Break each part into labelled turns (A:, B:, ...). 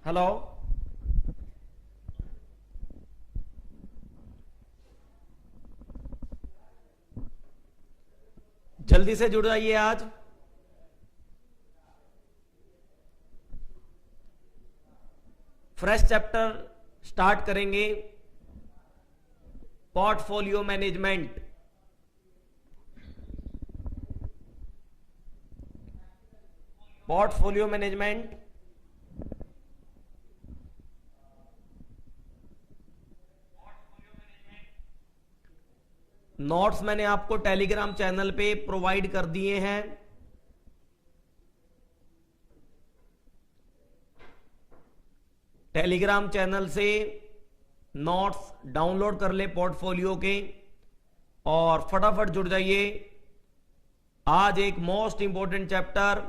A: Hello. जल्दी से जुड़ जाइए आज। फ्रेश चैप्टर स्टार्ट करेंगे, portfolio management. Portfolio management notes मैंने आपको टेलीग्राम चैनल पे प्रोवाइड कर दिए हैं। टेलीग्राम चैनल से नोट्स डाउनलोड कर ले पोर्टफोलियो के और फटाफट जुड़ जाइए। आज एक मोस्ट इंपॉर्टेंट चैप्टर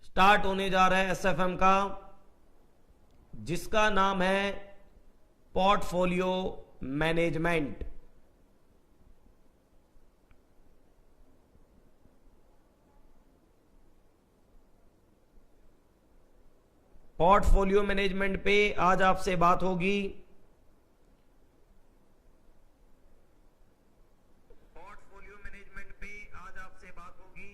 A: स्टार्ट होने जा रहा है एसएफएम का, जिसका नाम है पोर्टफोलियो मैनेजमेंट। पोर्टफोलियो मैनेजमेंट पे आज आपसे बात होगी। पोर्टफोलियो मैनेजमेंट पे आज आपसे बात होगी।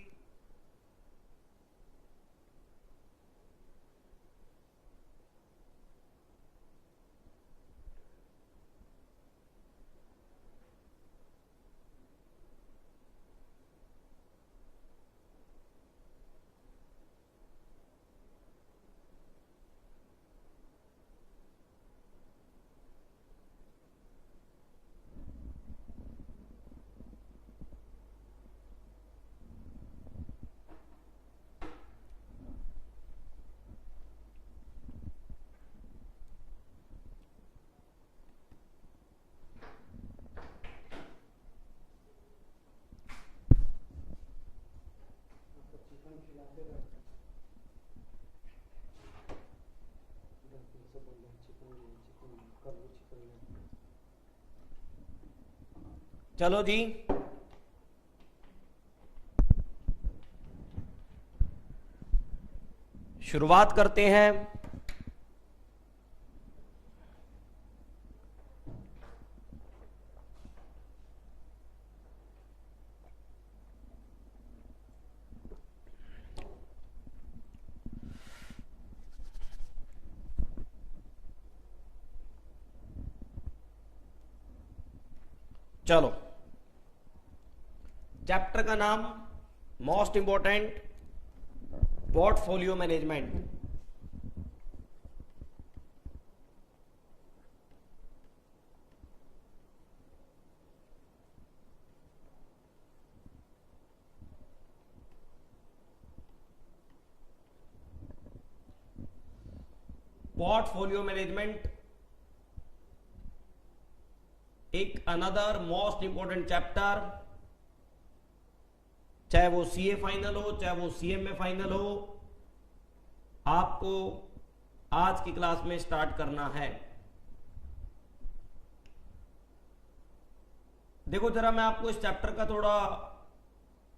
A: चलो जी, शुरुआत करते हैं। चलो, चैप्टर का नाम most important portfolio management. Portfolio management एक अनदर मोस्ट इंपॉर्टेंट चैप्टर, चाहे वो सीए फाइनल हो चाहे वो सीएमए फाइनल हो, आपको आज की क्लास में स्टार्ट करना है। देखो जरा, मैं आपको इस चैप्टर का थोड़ा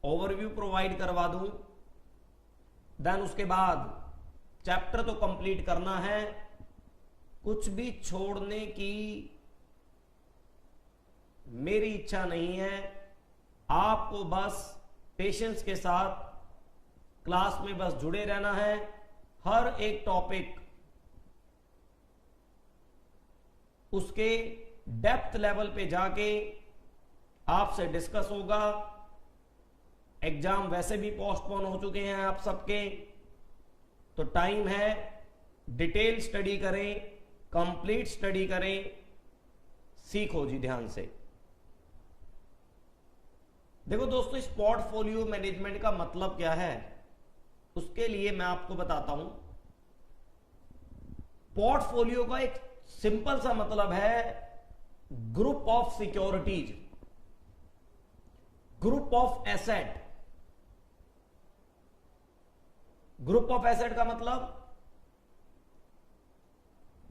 A: ओवरव्यू प्रोवाइड करवा दूं, देन उसके बाद चैप्टर तो कंप्लीट करना है, कुछ भी छोड़ने की मेरी इच्छा नहीं है। आपको बस पेशेंस के साथ क्लास में बस जुड़े रहना है। हर एक टॉपिक उसके डेप्थ लेवल पे जाके आपसे डिस्कस होगा। एग्जाम वैसे भी पोस्टपोन हो चुके हैं आप सबके, तो टाइम है, डिटेल स्टडी करें, कंप्लीट स्टडी करें, सीखो जी ध्यान से। देखो दोस्तों, इस पोर्टफोलियो मैनेजमेंट का मतलब क्या है, उसके लिए मैं आपको बताता हूं। पोर्टफोलियो का एक सिंपल सा मतलब है group of securities, group of asset. Group of asset का मतलब,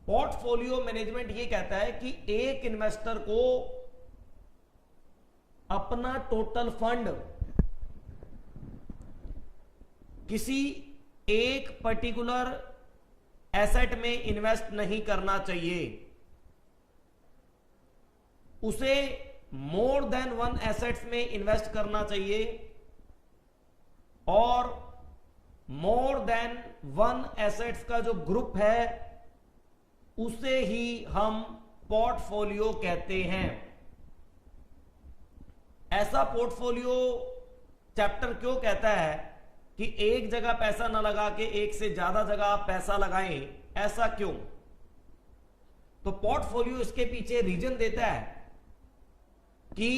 A: पोर्टफोलियो मैनेजमेंट ये कहता है कि एक इन्वेस्टर को अपना टोटल फंड किसी एक पर्टिकुलर एसेट में इन्वेस्ट नहीं करना चाहिए, उसे मोर देन वन एसेट्स में इन्वेस्ट करना चाहिए और मोर देन वन एसेट्स का जो ग्रुप है उसे ही हम पोर्टफोलियो कहते हैं। ऐसा पोर्टफोलियो चैप्टर क्यों कहता है कि एक जगह पैसा ना लगा के एक से ज्यादा जगह आप पैसा लगाएं, ऐसा क्यों? तो पोर्टफोलियो इसके पीछे रीजन देता है कि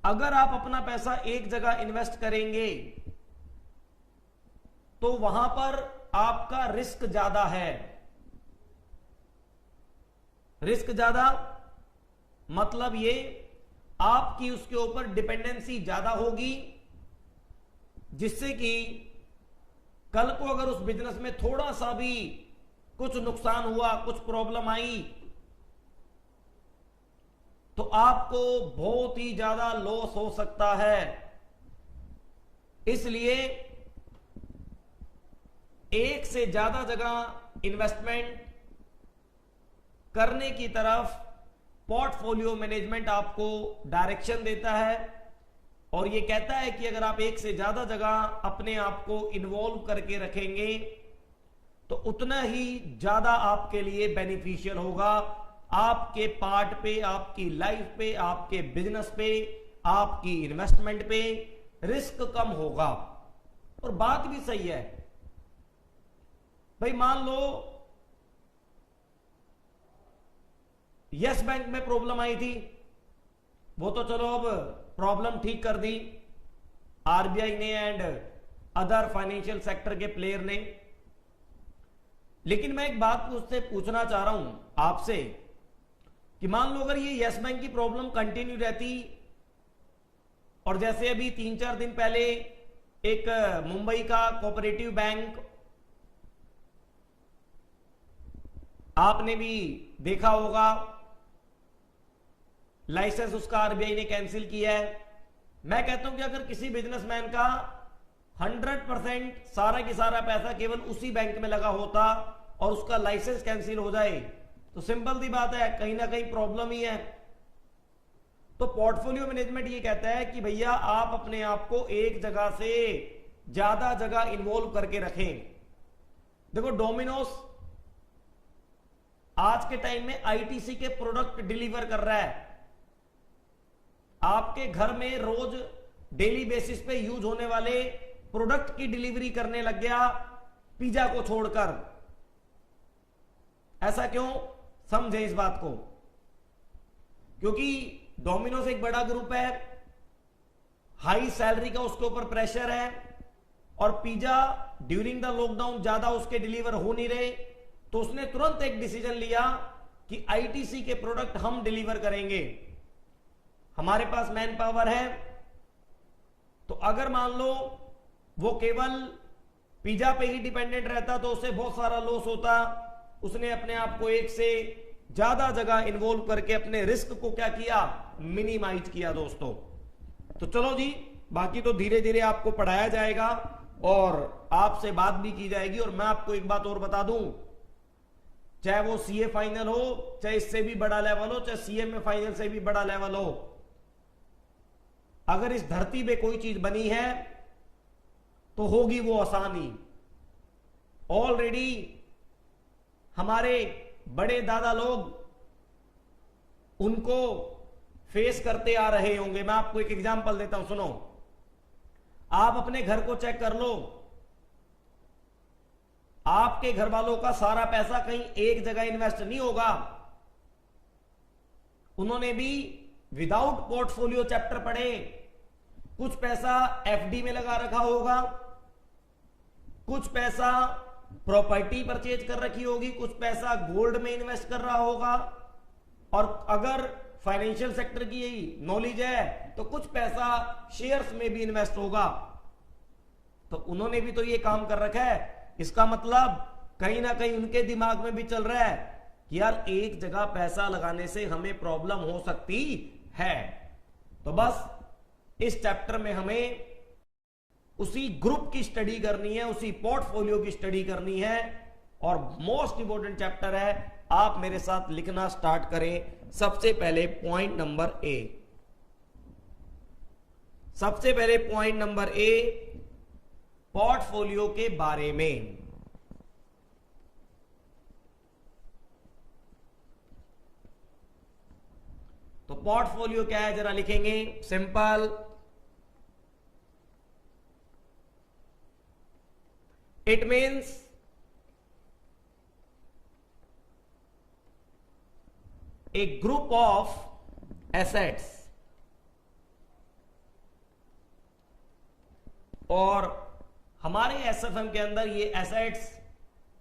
A: अगर आप अपना पैसा एक जगह इन्वेस्ट करेंगे तो वहां पर आपका रिस्क ज्यादा है। रिस्क ज्यादा मतलब ये आपकी उसके ऊपर डिपेंडेंसी ज्यादा होगी, जिससे कि कल को अगर उस बिजनेस में थोड़ा सा भी कुछ नुकसान हुआ, कुछ प्रॉब्लम आई, तो आपको बहुत ही ज्यादा लॉस हो सकता है। इसलिए एक से ज्यादा जगह इन्वेस्टमेंट करने की तरफ पोर्टफोलियो मैनेजमेंट आपको डायरेक्शन देता है और यह कहता है कि अगर आप एक से ज्यादा जगह अपने आप को इन्वॉल्व करके रखेंगे तो उतना ही ज्यादा आपके लिए बेनिफिशियल होगा, आपके पार्ट पे, आपकी लाइफ पे, आपके बिजनेस पे, आपकी इन्वेस्टमेंट पे रिस्क कम होगा। और बात भी सही है भाई, मान लो यस बैंक में प्रॉब्लम आई थी, वो तो चलो अब प्रॉब्लम ठीक कर दी आरबीआई ने एंड अदर फाइनेंशियल सेक्टर के प्लेयर ने। लेकिन मैं एक बात उससे पूछना चाह रहा हूं आपसे कि मान लो अगर ये यस बैंक की प्रॉब्लम कंटिन्यू रहती और जैसे अभी 3-4 दिन पहले एक मुंबई का कोऑपरेटिव बैंक, आपने भी देखा होगा, लाइसेंस उसका आरबीआई ने कैंसिल किया है। मैं कहता हूं कि अगर किसी बिजनेसमैन का 100% सारा की सारा पैसा केवल उसी बैंक में लगा होता और उसका लाइसेंस कैंसिल हो जाए तो सिंपल सी बात है, कहीं ना कहीं प्रॉब्लम ही है। तो पोर्टफोलियो मैनेजमेंट ये कहता है कि भैया आप अपने आप को एक जगह से ज्यादा जगह इन्वॉल्व करके रखें। देखो डोमिनोज आज के टाइम में आईटीसी के प्रोडक्ट डिलीवर कर रहा है, आपके घर में रोज डेली बेसिस पे यूज होने वाले प्रोडक्ट की डिलीवरी करने लग गया पिज्जा को छोड़कर। ऐसा क्यों? समझे इस बात को, क्योंकि डोमिनोज एक बड़ा ग्रुप है, हाई सैलरी का उसके ऊपर प्रेशर है और पिज्जा ड्यूरिंग द लॉकडाउन ज्यादा उसके डिलीवर हो नहीं रहे, तो उसने तुरंत एक डिसीजन लिया कि आईटीसी के प्रोडक्ट हम डिलीवर करेंगे, हमारे पास मैन पावर है। तो अगर मान लो वो केवल पिज्जा पे ही डिपेंडेंट रहता तो उसे बहुत सारा लॉस होता। उसने अपने आप को एक से ज्यादा जगह इन्वॉल्व करके अपने रिस्क को क्या किया, मिनिमाइज किया दोस्तों। तो चलो जी, बाकी तो धीरे धीरे आपको पढ़ाया जाएगा और आपसे बात भी की जाएगी। और मैं आपको एक बात और बता दूं, चाहे वो सीए फाइनल हो, चाहे इससे भी बड़ा लेवल हो, चाहे सीए में फाइनल से भी बड़ा लेवल हो, अगर इस धरती पे कोई चीज बनी है तो होगी वो आसानी। ऑलरेडी हमारे बड़े दादा लोग उनको फेस करते आ रहे होंगे। मैं आपको एक एग्जांपल देता हूं, सुनो। आप अपने घर को चेक कर लो, आपके घर वालों का सारा पैसा कहीं एक जगह इन्वेस्ट नहीं होगा, उन्होंने भी विदाउट पोर्टफोलियो चैप्टर पढ़े कुछ पैसा एफडी में लगा रखा होगा, कुछ पैसा प्रॉपर्टी परचेज कर रखी होगी, कुछ पैसा गोल्ड में इन्वेस्ट कर रहा होगा, और अगर फाइनेंशियल सेक्टर की यही नॉलेज है तो कुछ पैसा शेयर्स में भी इन्वेस्ट होगा। तो उन्होंने भी तो ये काम कर रखा है। इसका मतलब कहीं ना कहीं उनके दिमाग में भी चल रहा है कि यार एक जगह पैसा लगाने से हमें प्रॉब्लम हो सकती है। तो बस इस चैप्टर में हमें उसी ग्रुप की स्टडी करनी है, उसी पोर्टफोलियो की स्टडी करनी है और मोस्ट इंपोर्टेंट चैप्टर है। आप मेरे साथ लिखना स्टार्ट करें। सबसे पहले पॉइंट नंबर ए, सबसे पहले पॉइंट नंबर ए, पोर्टफोलियो के बारे में। तो पोर्टफोलियो क्या है जरा लिखेंगे। Simple, it means a group of assets, और हमारे एसएफएम के अंदर ये एसेट्स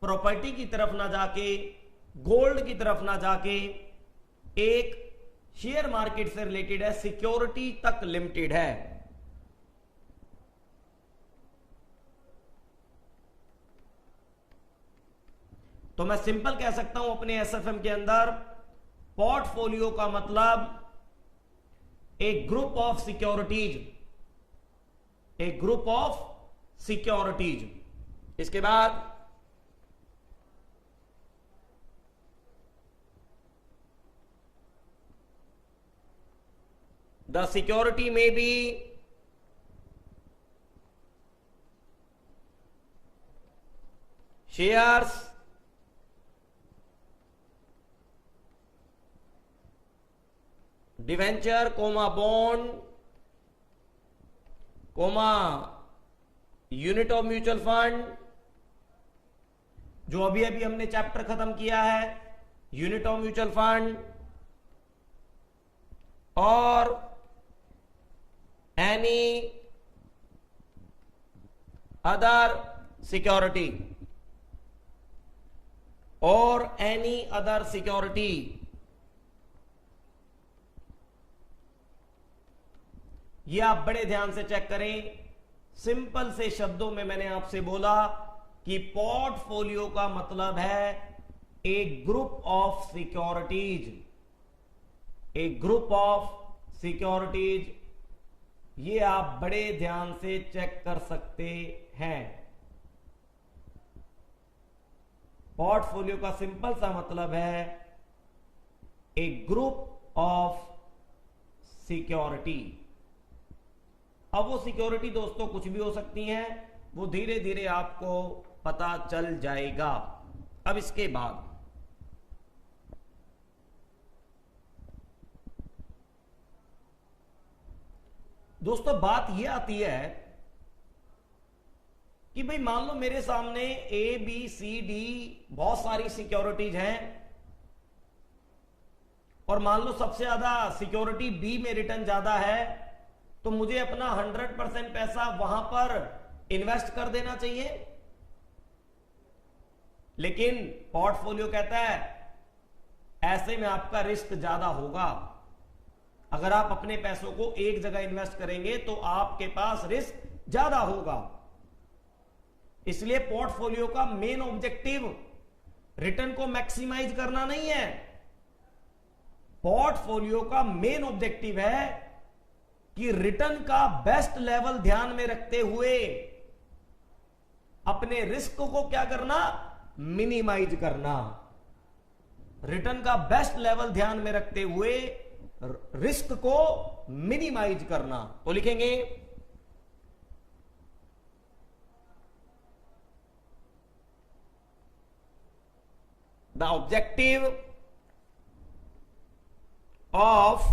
A: प्रॉपर्टी की तरफ ना जाके, गोल्ड की तरफ ना जाके, एक शेयर मार्केट से रिलेटेड है, सिक्योरिटी तक लिमिटेड है। तो मैं सिंपल कह सकता हूं अपने एसएफएम के अंदर पोर्टफोलियो का मतलब एक ग्रुप ऑफ सिक्योरिटीज, एक ग्रुप ऑफ सिक्योरिटीज। इसके बाद द सिक्योरिटी में be shares, debenture comma bond comma unit of mutual fund, जो अभी अभी हमने चैप्टर खत्म किया है, यूनिट ऑफ म्यूचुअल फंड, और एनी अदर सिक्योरिटी, और एनी अदर सिक्योरिटी। ये आप बड़े ध्यान से चेक करें। सिंपल से शब्दों में मैंने आपसे बोला कि पोर्टफोलियो का मतलब है एक ग्रुप ऑफ सिक्योरिटीज, एक ग्रुप ऑफ सिक्योरिटीज। ये आप बड़े ध्यान से चेक कर सकते हैं। पोर्टफोलियो का सिंपल सा मतलब है एक ग्रुप ऑफ सिक्योरिटी। अब वो सिक्योरिटी दोस्तों कुछ भी हो सकती हैं, वो धीरे धीरे आपको पता चल जाएगा। अब इसके बाद दोस्तों बात ये आती है कि भाई मान लो मेरे सामने ए बी सी डी बहुत सारी सिक्योरिटीज हैं, और मान लो सबसे ज्यादा सिक्योरिटी बी में रिटर्न ज्यादा है, तो मुझे अपना 100% पैसा वहां पर इन्वेस्ट कर देना चाहिए। लेकिन पोर्टफोलियो कहता है ऐसे में आपका रिस्क ज्यादा होगा। अगर आप अपने पैसों को एक जगह इन्वेस्ट करेंगे तो आपके पास रिस्क ज्यादा होगा। इसलिए पोर्टफोलियो का मेन ऑब्जेक्टिव रिटर्न को मैक्सिमाइज करना नहीं है। पोर्टफोलियो का मेन ऑब्जेक्टिव है कि रिटर्न का बेस्ट लेवल ध्यान में रखते हुए अपने रिस्क को क्या करना, मिनिमाइज करना। रिटर्न का बेस्ट लेवल ध्यान में रखते हुए रिस्क को मिनिमाइज करना। तो लिखेंगे the objective of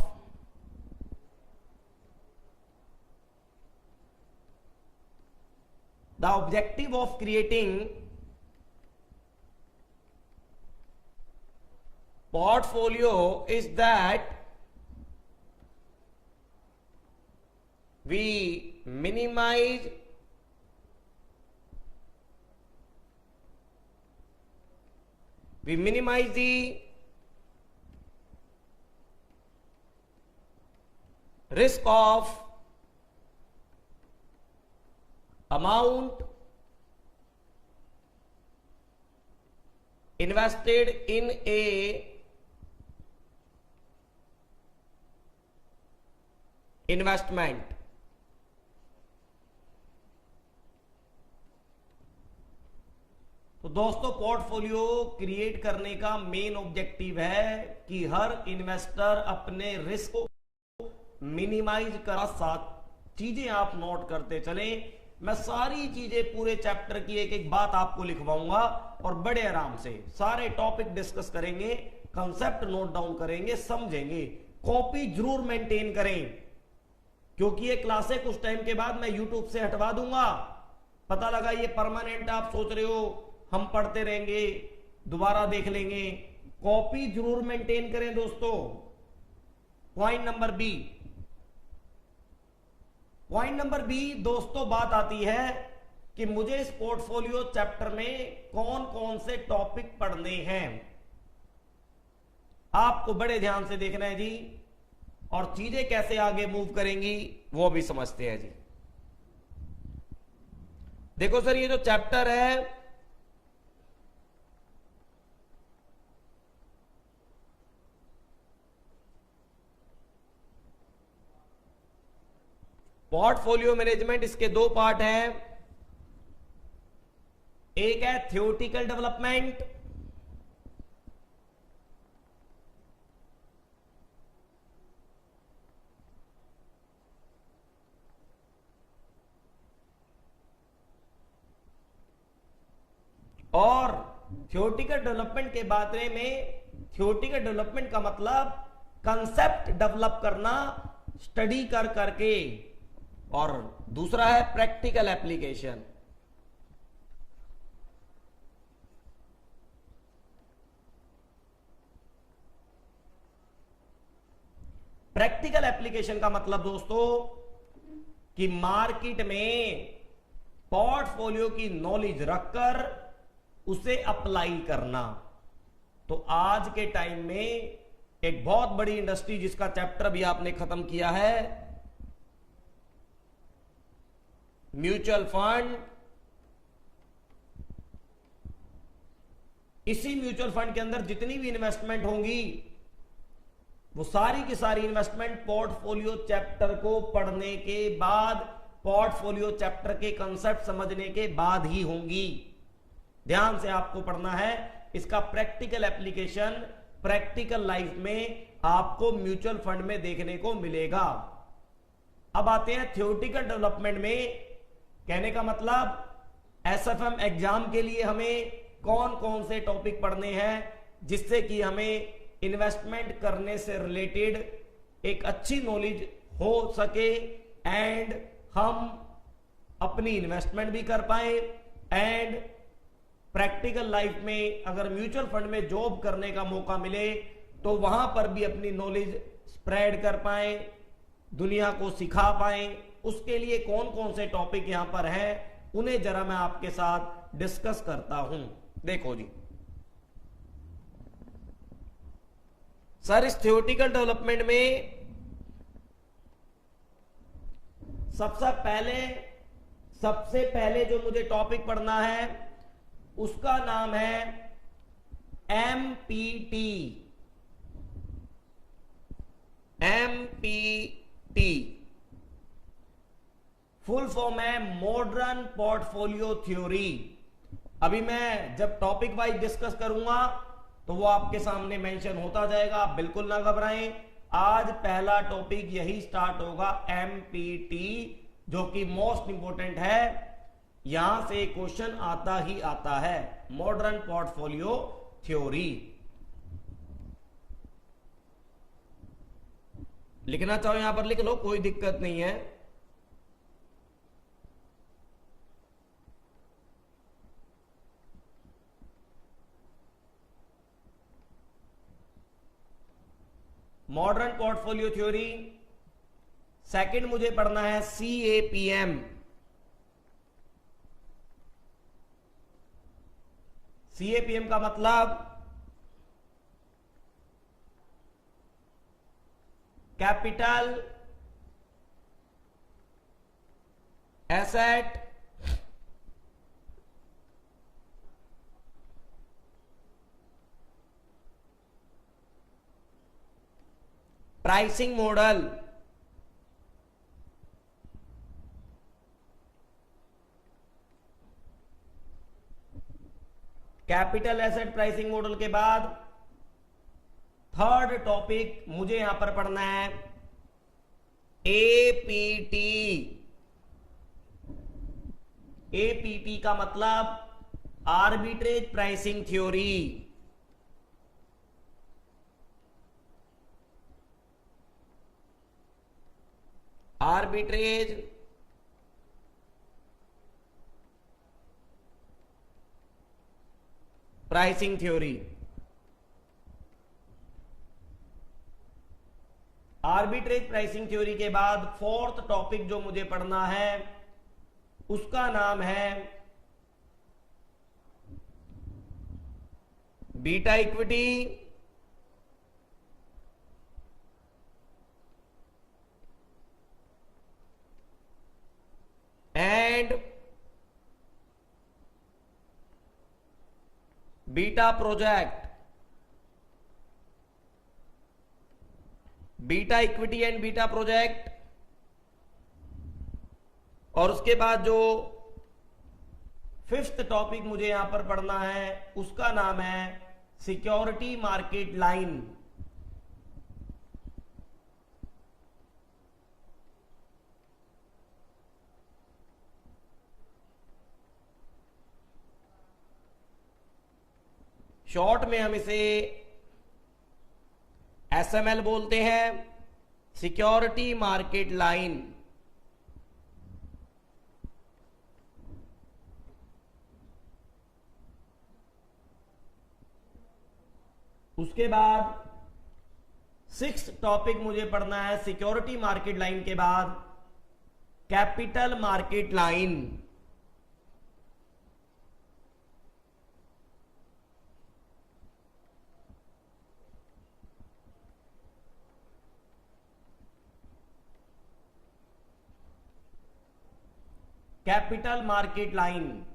A: creating portfolio is that we minimize the risk of amount invested in a investment। तो तो दोस्तों पोर्टफोलियो क्रिएट करने का मेन ऑब्जेक्टिव है कि हर इन्वेस्टर अपने रिस्क को मिनिमाइज कर साथ चीजें आप नोट करते चलें। मैं सारी चीजें पूरे चैप्टर की एक एक बात आपको लिखवाऊंगा और बड़े आराम से सारे टॉपिक डिस्कस करेंगे, कंसेप्ट नोट डाउन करेंगे, समझेंगे। कॉपी जरूर मेंटेन करें, क्योंकि ये क्लासें कुछ टाइम के बाद मैं यूट्यूब से हटवा दूंगा। पता लगा ये परमानेंट आप सोच रहे हो हम पढ़ते रहेंगे दोबारा देख लेंगे। कॉपी जरूर मेंटेन करें दोस्तों। Point number B, point number B दोस्तों, बात आती है कि मुझे इस पोर्टफोलियो चैप्टर में कौन कौन से टॉपिक पढ़ने हैं। आपको बड़े ध्यान से देखना है जी, और चीजें कैसे आगे मूव करेंगी वो भी समझते हैं जी। देखो सर, ये जो चैप्टर है पोर्टफोलियो मैनेजमेंट, इसके दो पार्ट हैं। एक है थ्योरेटिकल डेवलपमेंट, और थ्योरेटिकल डेवलपमेंट के बारे में, थ्योरेटिकल डेवलपमेंट का मतलब कंसेप्ट डेवलप करना स्टडी कर करके, और दूसरा है प्रैक्टिकल एप्लीकेशन। प्रैक्टिकल एप्लीकेशन का मतलब दोस्तों कि मार्केट में पोर्टफोलियो की नॉलेज रखकर उसे अप्लाई करना। तो आज के टाइम में एक बहुत बड़ी इंडस्ट्री जिसका चैप्टर भी आपने खत्म किया है, म्यूचुअल फंड। इसी म्यूचुअल फंड के अंदर जितनी भी इन्वेस्टमेंट होंगी वो सारी की सारी इन्वेस्टमेंट पोर्टफोलियो चैप्टर को पढ़ने के बाद, पोर्टफोलियो चैप्टर के कंसेप्ट समझने के बाद ही होंगी। ध्यान से आपको पढ़ना है। इसका प्रैक्टिकल एप्लीकेशन प्रैक्टिकल लाइफ में आपको म्यूचुअल फंड में देखने को मिलेगा। अब आते हैं थ्योरेटिकल डेवलपमेंट में। कहने का मतलब एसएफएम एग्जाम के लिए हमें कौन कौन से टॉपिक पढ़ने हैं जिससे कि हमें इन्वेस्टमेंट करने से रिलेटेड एक अच्छी नॉलेज हो सके एंड हम अपनी इन्वेस्टमेंट भी कर पाए, एंड प्रैक्टिकल लाइफ में अगर म्यूचुअल फंड में जॉब करने का मौका मिले तो वहां पर भी अपनी नॉलेज स्प्रेड कर पाए, दुनिया को सिखा पाए। उसके लिए कौन कौन से टॉपिक यहां पर हैं उन्हें जरा मैं आपके साथ डिस्कस करता हूं। देखो जी सर, इस थ्योरेटिकल डेवलपमेंट में सबसे पहले जो मुझे टॉपिक पढ़ना है उसका नाम है एमपीटी। एमपीटी फुल फॉर्म है मॉडर्न पोर्टफोलियो थ्योरी। अभी मैं जब टॉपिक वाइज डिस्कस करूंगा तो वो आपके सामने मेंशन होता जाएगा, आप बिल्कुल ना घबराएं। आज पहला टॉपिक यही स्टार्ट होगा, एमपीटी, जो कि मोस्ट इंपोर्टेंट है। यहां से क्वेश्चन आता ही आता है, मॉडर्न पोर्टफोलियो थ्योरी। लिखना चाहो यहां पर लिख लो, कोई दिक्कत नहीं है। Modern portfolio theory. सेकंड मुझे पढ़ना है CAPM। CAPM का मतलब capital asset pricing model. Capital asset pricing model के बाद थर्ड टॉपिक मुझे यहां पर पढ़ना है एपीटी। एपीटी का मतलब arbitrage pricing theory. Arbitrage pricing theory. Arbitrage pricing theory के बाद फोर्थ टॉपिक जो मुझे पढ़ना है उसका नाम है beta equity and beta project. Beta equity and beta project. और उसके बाद जो फिफ्थ टॉपिक मुझे यहां पर पढ़ना है उसका नाम है सिक्योरिटी मार्केट लाइन। शॉर्ट में हम इसे एसएमएल बोलते हैं, सिक्योरिटी मार्केट लाइन। उसके बाद सिक्स्थ टॉपिक मुझे पढ़ना है सिक्योरिटी मार्केट लाइन के बाद capital market line. Capital market line.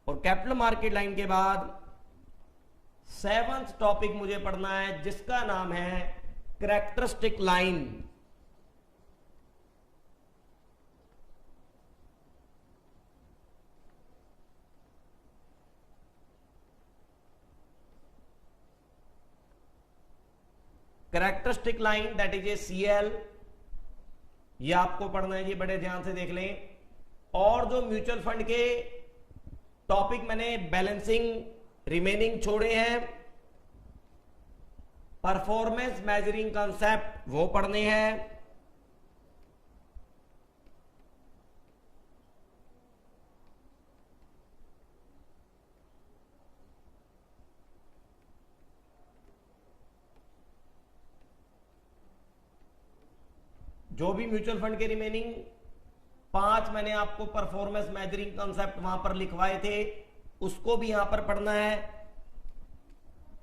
A: और कैपिटल मार्केट लाइन के बाद सेवंथ टॉपिक मुझे पढ़ना है जिसका नाम है characteristic line. Characteristic line that is a CL. ये आपको पढ़ना है, ये बड़े ध्यान से देख लें। और जो म्यूचुअल फंड के टॉपिक मैंने बैलेंसिंग रिमेनिंग छोड़े हैं, परफॉर्मेंस मेजरिंग कॉन्सेप्ट वो पढ़ने हैं। जो भी म्यूचुअल फंड के रिमेनिंग 5 मैंने आपको परफॉर्मेंस मेजरिंग कॉन्सेप्ट वहां पर लिखवाए थे उसको भी यहां पर पढ़ना है।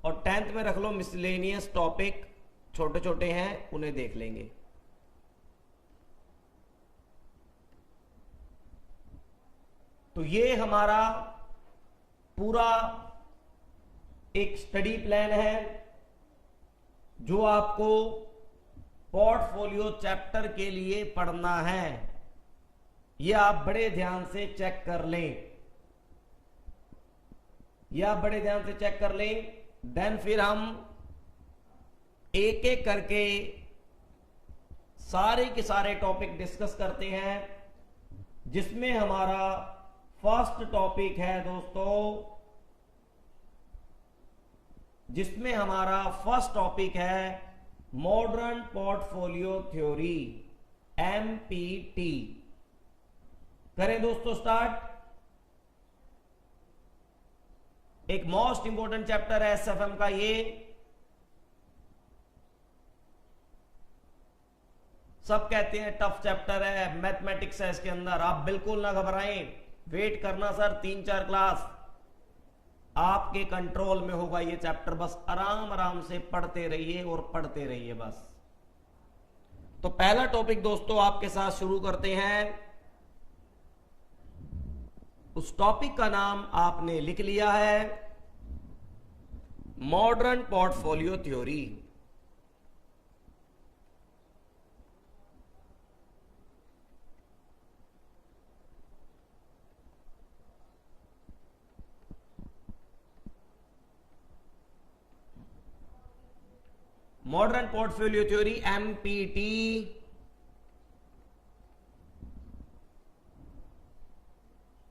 A: और 10th में रख लो मिसलेनियस टॉपिक, छोटे छोटे हैं उन्हें देख लेंगे। तो ये हमारा पूरा एक स्टडी प्लान है जो आपको पोर्टफोलियो चैप्टर के लिए पढ़ना है। ये आप बड़े ध्यान से चेक कर लें, ये आप बड़े ध्यान से चेक कर लें। देन फिर हम एक एक करके सारे के सारे टॉपिक डिस्कस करते हैं, जिसमें हमारा फर्स्ट टॉपिक है दोस्तों, जिसमें हमारा फर्स्ट टॉपिक है मॉडर्न पोर्टफोलियो थ्योरी, एमपीटी। करें दोस्तों स्टार्ट। एक मोस्ट इंपॉर्टेंट चैप्टर है एसएफएम का ये। सब कहते हैं टफ चैप्टर है, मैथमेटिक्स है इसके अंदर। आप बिल्कुल ना घबराएं, वेट करना सर 3-4 क्लास आपके कंट्रोल में होगा ये चैप्टर। बस आराम आराम से पढ़ते रहिए और पढ़ते रहिए बस। तो पहला टॉपिक दोस्तों आपके साथ शुरू करते हैं। उस टॉपिक का नाम आपने लिख लिया है modern portfolio theory. Modern portfolio theory, empty,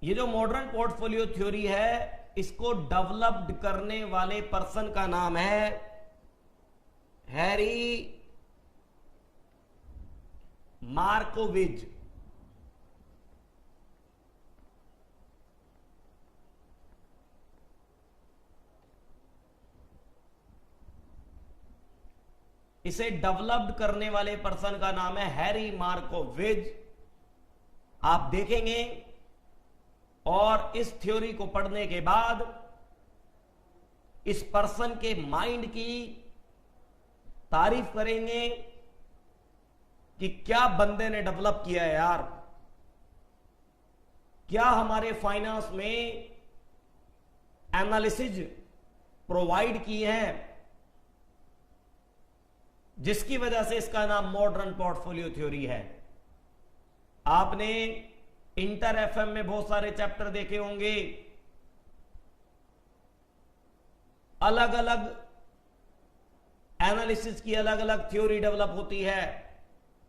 A: ये जो मॉडर्न पोर्टफोलियो थ्योरी है इसको डेवलप्ड करने वाले पर्सन का नाम है हैरी मार्कोविज। इसे डेवलप्ड करने वाले पर्सन का नाम है हैरी मार्कोविज। आप देखेंगे और इस थ्योरी को पढ़ने के बाद इस पर्सन के माइंड की तारीफ करेंगे कि क्या बंदे ने डेवलप किया है यार, क्या हमारे फाइनेंस में एनालिसिस प्रोवाइड किए हैं जिसकी वजह से इसका नाम मॉडर्न पोर्टफोलियो थ्योरी है। आपने इंटर एफएम में बहुत सारे चैप्टर देखे होंगे, अलग अलग एनालिसिस की अलग अलग थ्योरी डेवलप होती है।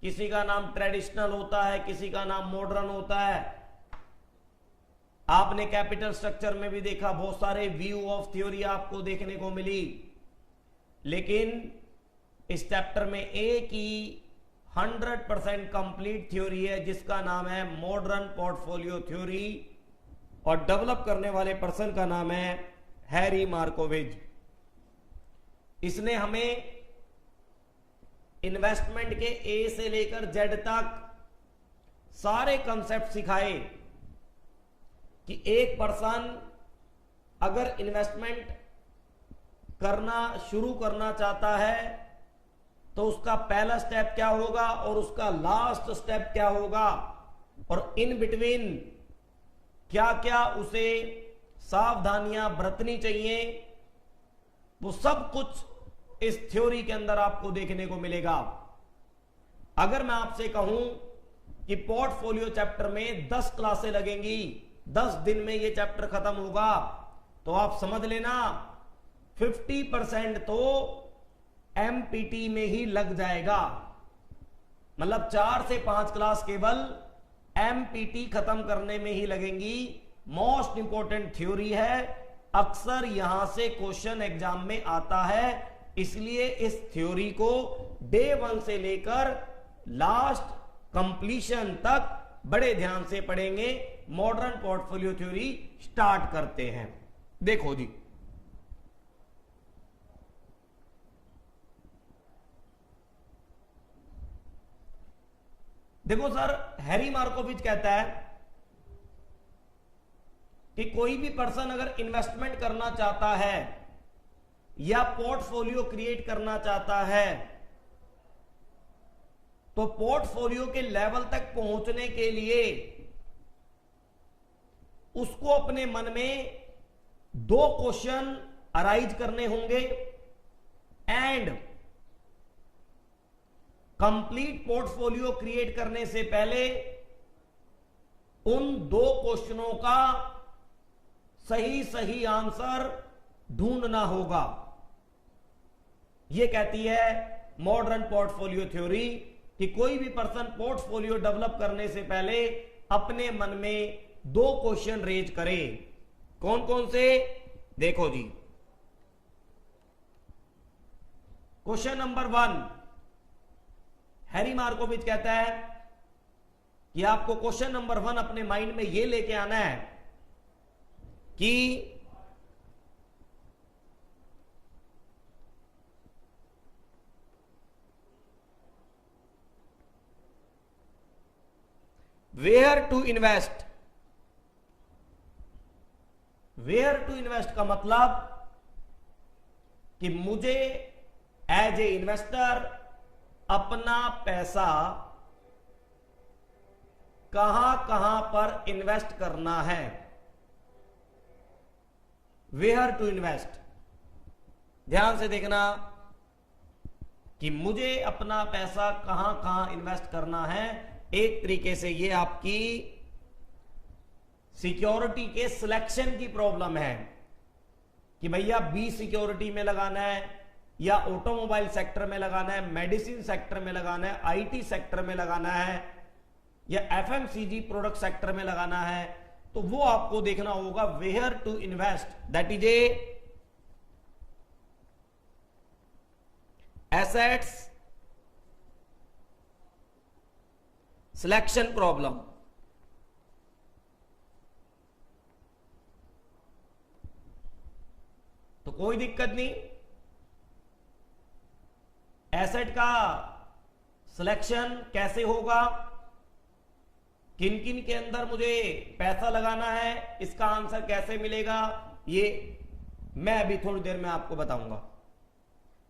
A: किसी का नाम ट्रेडिशनल होता है, किसी का नाम मॉडर्न होता है। आपने कैपिटल स्ट्रक्चर में भी देखा, बहुत सारे व्यू ऑफ थ्योरी आपको देखने को मिली, लेकिन इस चैप्टर में एक ही 100% कंप्लीट थ्योरी है जिसका नाम है मॉडर्न पोर्टफोलियो थ्योरी, और डेवलप करने वाले पर्सन का नाम है हैरी मार्कोविज। इसने हमें इन्वेस्टमेंट के ए से लेकर जेड तक सारे कंसेप्ट सिखाए कि एक पर्सन अगर इन्वेस्टमेंट करना शुरू करना चाहता है तो उसका पहला स्टेप क्या होगा और उसका लास्ट स्टेप क्या होगा, और इन बिटवीन क्या क्या उसे सावधानियां बरतनी चाहिए, वो सब कुछ इस थ्योरी के अंदर आपको देखने को मिलेगा। अगर मैं आपसे कहूं कि पोर्टफोलियो चैप्टर में 10 क्लासें लगेंगी, 10 दिन में ये चैप्टर खत्म होगा, तो आप समझ लेना 50% तो एमपीटी में ही लग जाएगा। मतलब 4 से 5 क्लास केवल एमपीटी खत्म करने में ही लगेंगी। मोस्ट इंपॉर्टेंट थ्योरी है, अक्सर यहां से क्वेश्चन एग्जाम में आता है, इसलिए इस थ्योरी को डे 1 से लेकर लास्ट कंप्लीशन तक बड़े ध्यान से पढ़ेंगे। मॉडर्न पोर्टफोलियो थ्योरी स्टार्ट करते हैं। देखो जी, देखो सर, हैरी मार्कोविच कहता है कि कोई भी पर्सन अगर इन्वेस्टमेंट करना चाहता है या पोर्टफोलियो क्रिएट करना चाहता है तो पोर्टफोलियो के लेवल तक पहुंचने के लिए उसको अपने मन में 2 क्वेश्चन अराइज करने होंगे एंड कंप्लीट पोर्टफोलियो क्रिएट करने से पहले उन 2 क्वेश्चनों का सही आंसर ढूंढना होगा। यह कहती है मॉडर्न पोर्टफोलियो थ्योरी कि कोई भी पर्सन पोर्टफोलियो डेवलप करने से पहले अपने मन में 2 क्वेश्चन रेज करे। कौन कौन से? देखो जी, क्वेश्चन नंबर 1, हैरी मार्कोविच कहता है कि आपको क्वेश्चन नंबर 1 अपने माइंड में यह लेके आना है कि where to invest. Where to invest का मतलब कि मुझे एज ए इन्वेस्टर अपना पैसा कहां कहां पर इन्वेस्ट करना है। वेयर टू इन्वेस्ट, ध्यान से देखना कि मुझे अपना पैसा कहां कहां इन्वेस्ट करना है। एक तरीके से ये आपकी सिक्योरिटी के सिलेक्शन की प्रॉब्लम है कि भैया बी सिक्योरिटी में लगाना है या ऑटोमोबाइल सेक्टर में लगाना है, मेडिसिन सेक्टर में लगाना है, आईटी सेक्टर में लगाना है, या एफएमसीजी प्रोडक्ट सेक्टर में लगाना है, तो वो आपको देखना होगा where to invest, that is a assets selection problem. तो कोई दिक्कत नहीं, एसेट का सिलेक्शन कैसे होगा, किन किन के अंदर मुझे पैसा लगाना है, इसका आंसर कैसे मिलेगा, ये मैं अभी थोड़ी देर में आपको बताऊंगा।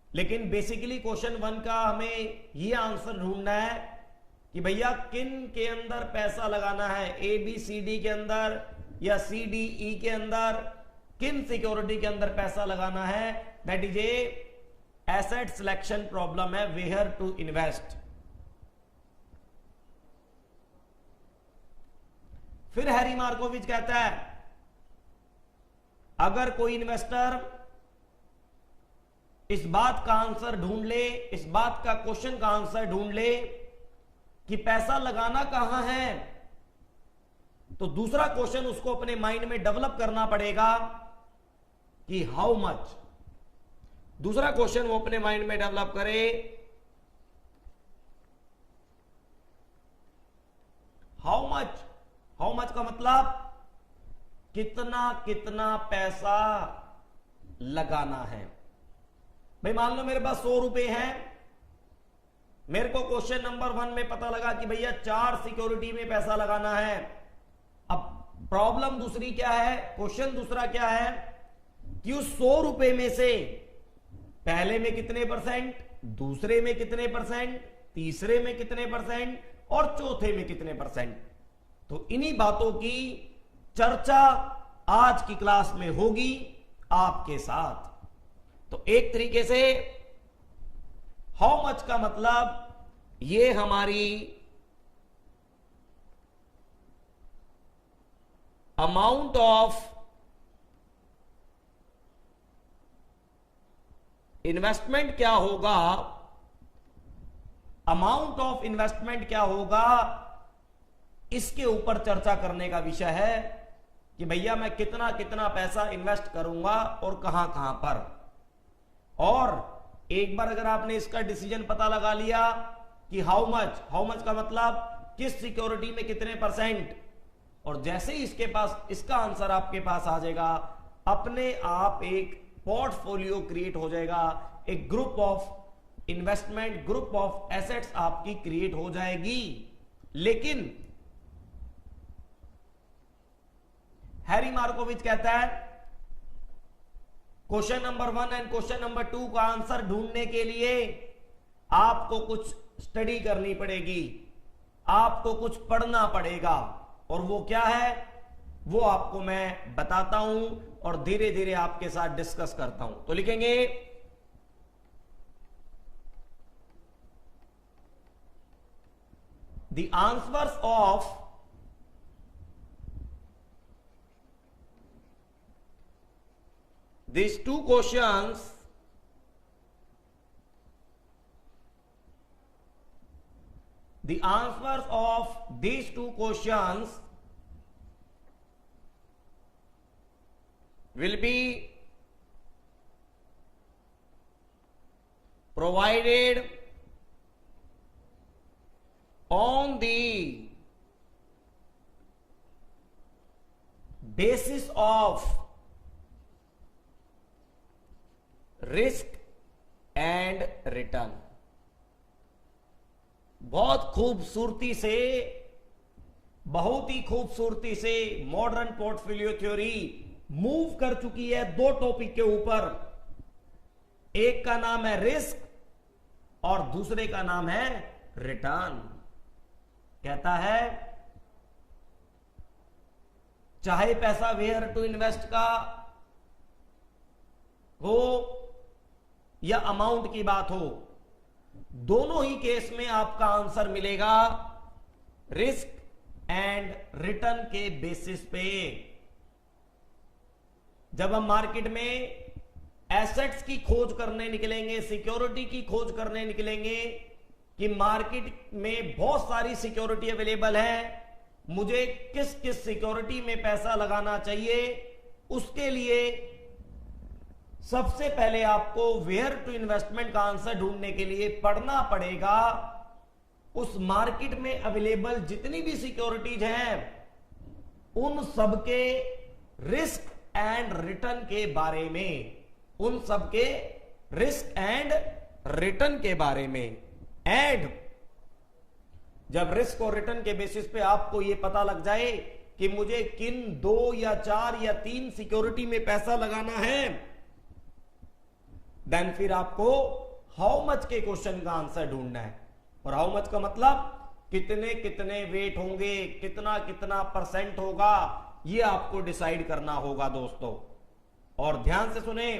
A: लेकिन बेसिकली क्वेश्चन 1 का हमें ये आंसर ढूंढना है कि भैया किन के अंदर पैसा लगाना है, ए बी सी डी के अंदर या सी डी ई के अंदर, किन सिक्योरिटी के अंदर पैसा लगाना है, that is A asset selection problem है, वेयर टू इन्वेस्ट। फिर हैरी मार्कोविच कहता है अगर कोई इन्वेस्टर इस बात का आंसर ढूंढ ले, इस बात का क्वेश्चन का आंसर ढूंढ ले कि पैसा लगाना कहां है, तो दूसरा क्वेश्चन उसको अपने माइंड में डेवलप करना पड़ेगा कि हाउ मच। दूसरा क्वेश्चन वो अपने माइंड में डेवलप करे, हाउ मच। हाउ मच का मतलब कितना कितना पैसा लगाना है। भाई मान लो मेरे पास 100 रुपए हैं, मेरे को क्वेश्चन नंबर 1 में पता लगा कि भैया 4 सिक्योरिटी में पैसा लगाना है। अब प्रॉब्लम दूसरी क्या है, क्वेश्चन दूसरा क्या है कि उस 100 रुपए में से पहले में कितने परसेंट, दूसरे में कितने परसेंट, तीसरे में कितने परसेंट और चौथे में कितने परसेंट। तो इन्हीं बातों की चर्चा आज की क्लास में होगी आपके साथ। तो एक तरीके से हाउ मच का मतलब ये हमारी अमाउंट ऑफ इन्वेस्टमेंट क्या होगा, अमाउंट ऑफ इन्वेस्टमेंट क्या होगा, इसके ऊपर चर्चा करने का विषय है कि भैया मैं कितना कितना पैसा इन्वेस्ट करूंगा और कहां कहां पर। और एक बार अगर आपने इसका डिसीजन पता लगा लिया कि हाउ मच का मतलब किस सिक्योरिटी में कितने परसेंट, और जैसे ही इसके पास इसका आंसर आपके पास आ जाएगा, अपने आप एक पोर्टफोलियो क्रिएट हो जाएगा, एक group of investment, group of assets आपकी क्रिएट हो जाएगी। लेकिन हैरी मार्कोविच कहता है question number 1 and question number 2 का आंसर ढूंढने के लिए आपको कुछ स्टडी करनी पड़ेगी, आपको कुछ पढ़ना पड़ेगा, और वो क्या है वो आपको मैं बताता हूं और धीरे धीरे आपके साथ डिस्कस करता हूं। तो लिखेंगे the answers of these two questions the answers of these two questions will be provided on the basis of risk and return. बहुत खूबसूरती से, बहुत ही खूबसूरती से मॉडर्न पोर्टफोलियो थ्योरी मूव कर चुकी है 2 टॉपिक के ऊपर। एक का नाम है रिस्क और दूसरे का नाम है रिटर्न। कहता है चाहे पैसा वेयर टू इन्वेस्ट का हो या अमाउंट की बात हो, दोनों ही केस में आपका आंसर मिलेगा रिस्क एंड रिटर्न के बेसिस पे। जब हम मार्केट में एसेट्स की खोज करने निकलेंगे, सिक्योरिटी की खोज करने निकलेंगे कि मार्केट में बहुत सारी सिक्योरिटी अवेलेबल है, मुझे किस किस सिक्योरिटी में पैसा लगाना चाहिए, उसके लिए सबसे पहले आपको वेयर टू इन्वेस्टमेंट का आंसर ढूंढने के लिए पढ़ना पड़ेगा उस मार्केट में अवेलेबल जितनी भी सिक्योरिटीज हैं उन सबके रिस्क एंड रिटर्न के बारे में, उन सबके रिस्क एंड रिटर्न के बारे में। एंड जब रिस्क और रिटर्न के बेसिस पे आपको यह पता लग जाए कि मुझे किन 2 या 4 या 3 सिक्योरिटी में पैसा लगाना है, देन फिर आपको हाउ मच के क्वेश्चन का आंसर ढूंढना है। और हाउ मच का मतलब कितने कितने वेट होंगे, कितना कितना परसेंट होगा, ये आपको डिसाइड करना होगा दोस्तों। और ध्यान से सुने,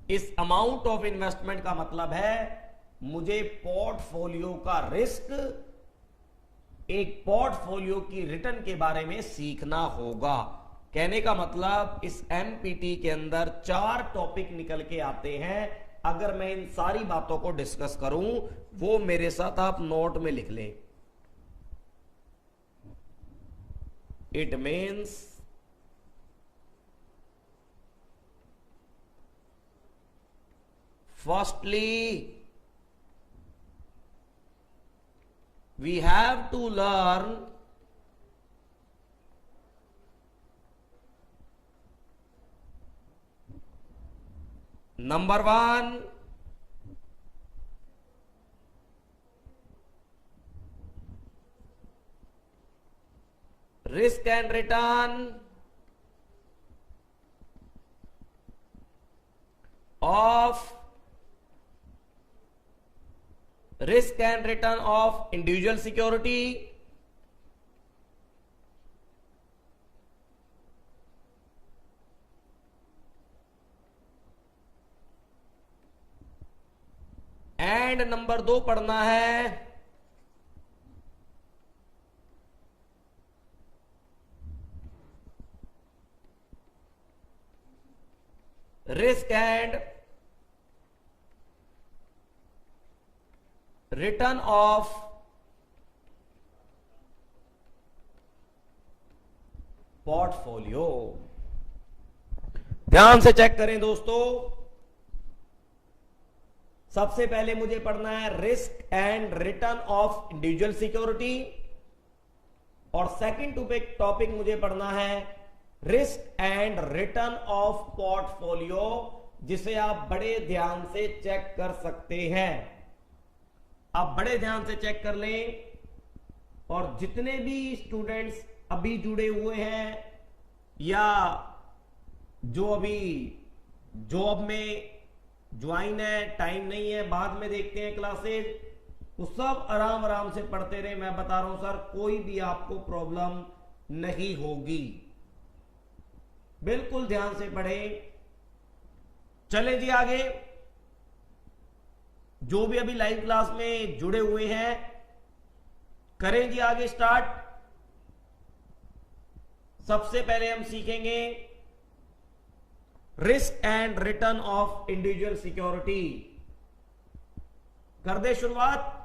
A: इस अमाउंट ऑफ इन्वेस्टमेंट का मतलब है मुझे पोर्टफोलियो का रिस्क, एक पोर्टफोलियो की रिटर्न के बारे में सीखना होगा। कहने का मतलब इस एमपीटी के अंदर 4 टॉपिक निकल के आते हैं। अगर मैं इन सारी बातों को डिस्कस करूं, वो मेरे साथ आप नोट में लिख लें। It means firstly we have to learn number 1, risk and return of risk and return of individual security and number 2 पढ़ना है risk and return of portfolio. ध्यान से चेक करें दोस्तों, सबसे पहले मुझे पढ़ना है risk and return of individual security, और सेकंड टॉपिक मुझे पढ़ना है risk and return of portfolio, जिसे आप बड़े ध्यान से चेक कर सकते हैं। आप बड़े ध्यान से चेक कर लें। और जितने भी स्टूडेंट्स अभी जुड़े हुए हैं या जो अभी जॉब में ज्वाइन है, टाइम नहीं है, बाद में देखते हैं क्लासेस, वो सब आराम आराम से पढ़ते रहे। मैं बता रहा हूं सर, कोई भी आपको प्रॉब्लम नहीं होगी, बिल्कुल ध्यान से पढ़ें। चले जी आगे। जो भी अभी लाइव क्लास में जुड़े हुए हैं, करें जी आगे स्टार्ट। सबसे पहले हम सीखेंगे risk and return of individual security. कर दे शुरुआत।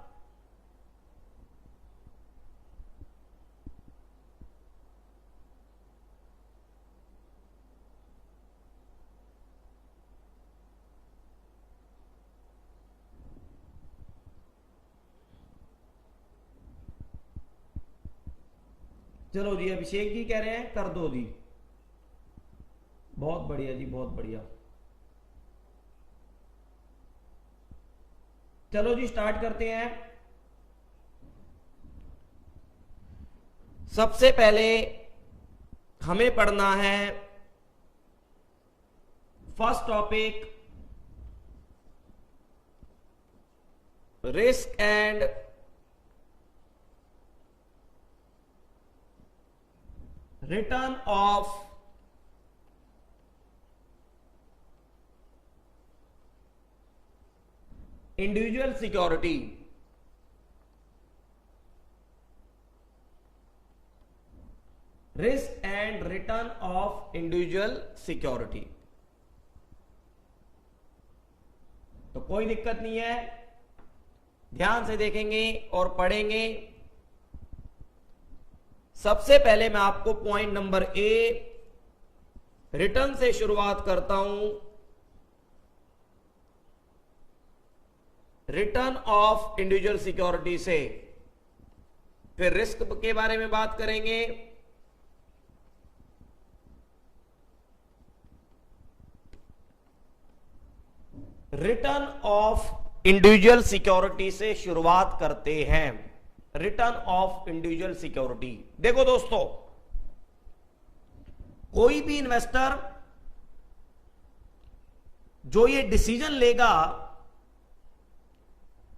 A: चलो जी, अभिषेक जी कह रहे हैं कर दो जी। बहुत बढ़िया जी, बहुत बढ़िया। चलो जी स्टार्ट करते हैं। सबसे पहले हमें पढ़ना है first topic, risk and return of individual security. Risk and return of individual security. तो कोई दिक्कत नहीं है, ध्यान से देखेंगे और पढ़ेंगे। सबसे पहले मैं आपको पॉइंट नंबर ए रिटर्न से शुरुआत करता हूं। रिटर्न ऑफ इंडिविजुअल सिक्योरिटी से, फिर रिस्क के बारे में बात करेंगे, रिटर्न ऑफ इंडिविजुअल सिक्योरिटी से शुरुआत करते हैं। रिटर्न ऑफ इंडिविजुअल सिक्योरिटी, देखो दोस्तों, कोई भी इन्वेस्टर जो ये डिसीजन लेगा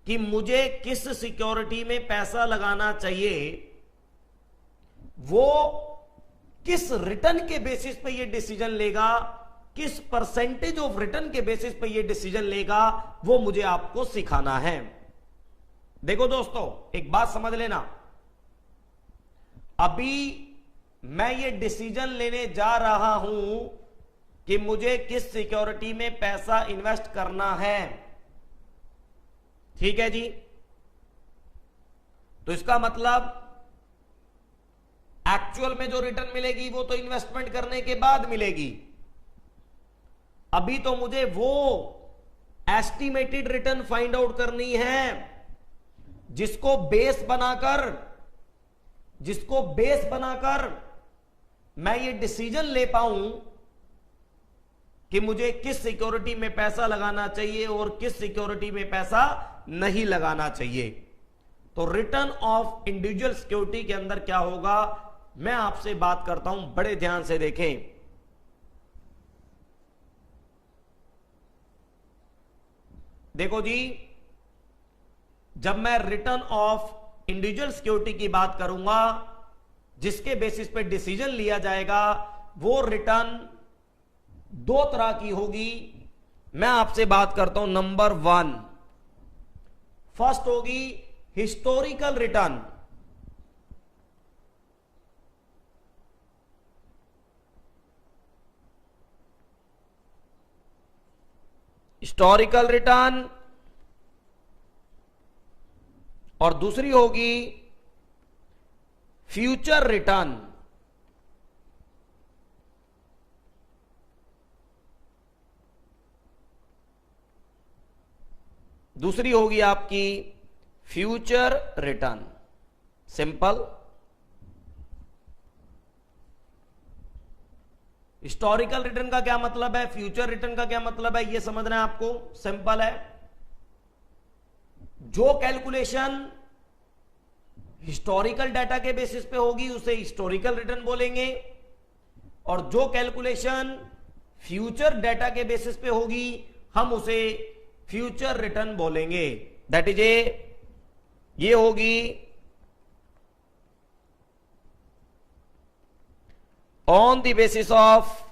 A: कि मुझे किस सिक्योरिटी में पैसा लगाना चाहिए, वो किस रिटर्न के बेसिस पे ये डिसीजन लेगा, किस परसेंटेज ऑफ रिटर्न के बेसिस पे ये डिसीजन लेगा, वो मुझे आपको सिखाना है। देखो दोस्तों, एक बात समझ लेना, अभी मैं ये डिसीजन लेने जा रहा हूं कि मुझे किस सिक्योरिटी में पैसा इन्वेस्ट करना है, ठीक है जी। तो इसका मतलब एक्चुअल में जो रिटर्न मिलेगी वो तो इन्वेस्टमेंट करने के बाद मिलेगी। अभी तो मुझे वो एस्टिमेटेड रिटर्न फाइंड आउट करनी है जिसको बेस बनाकर मैं ये डिसीजन ले पाऊं कि मुझे किस सिक्योरिटी में पैसा लगाना चाहिए और किस सिक्योरिटी में पैसा नहीं लगाना चाहिए। तो रिटर्न ऑफ इंडिविजुअल सिक्योरिटी के अंदर क्या होगा, मैं आपसे बात करता हूं, बड़े ध्यान से देखें। देखो जी, जब मैं रिटर्न ऑफ इंडिविजुअल सिक्योरिटी की बात करूंगा, जिसके बेसिस पे डिसीजन लिया जाएगा, वो रिटर्न दो तरह की होगी। मैं आपसे बात करता हूं, नंबर 1 फर्स्ट होगी हिस्टोरिकल रिटर्न। हिस्टोरिकल रिटर्न, और दूसरी होगी फ्यूचर रिटर्न। दूसरी होगी आपकी future return. Simple. Historical return का क्या मतलब है, फ्यूचर रिटर्न का क्या मतलब है, यह समझना है आपको। सिंपल है, जो कैलकुलेशन हिस्टोरिकल डाटा के बेसिस पे होगी उसे हिस्टोरिकल रिटर्न बोलेंगे, और जो कैलकुलेशन फ्यूचर डाटा के बेसिस पे होगी हम उसे फ्यूचर रिटर्न बोलेंगे। दैट इज ये होगी on the basis of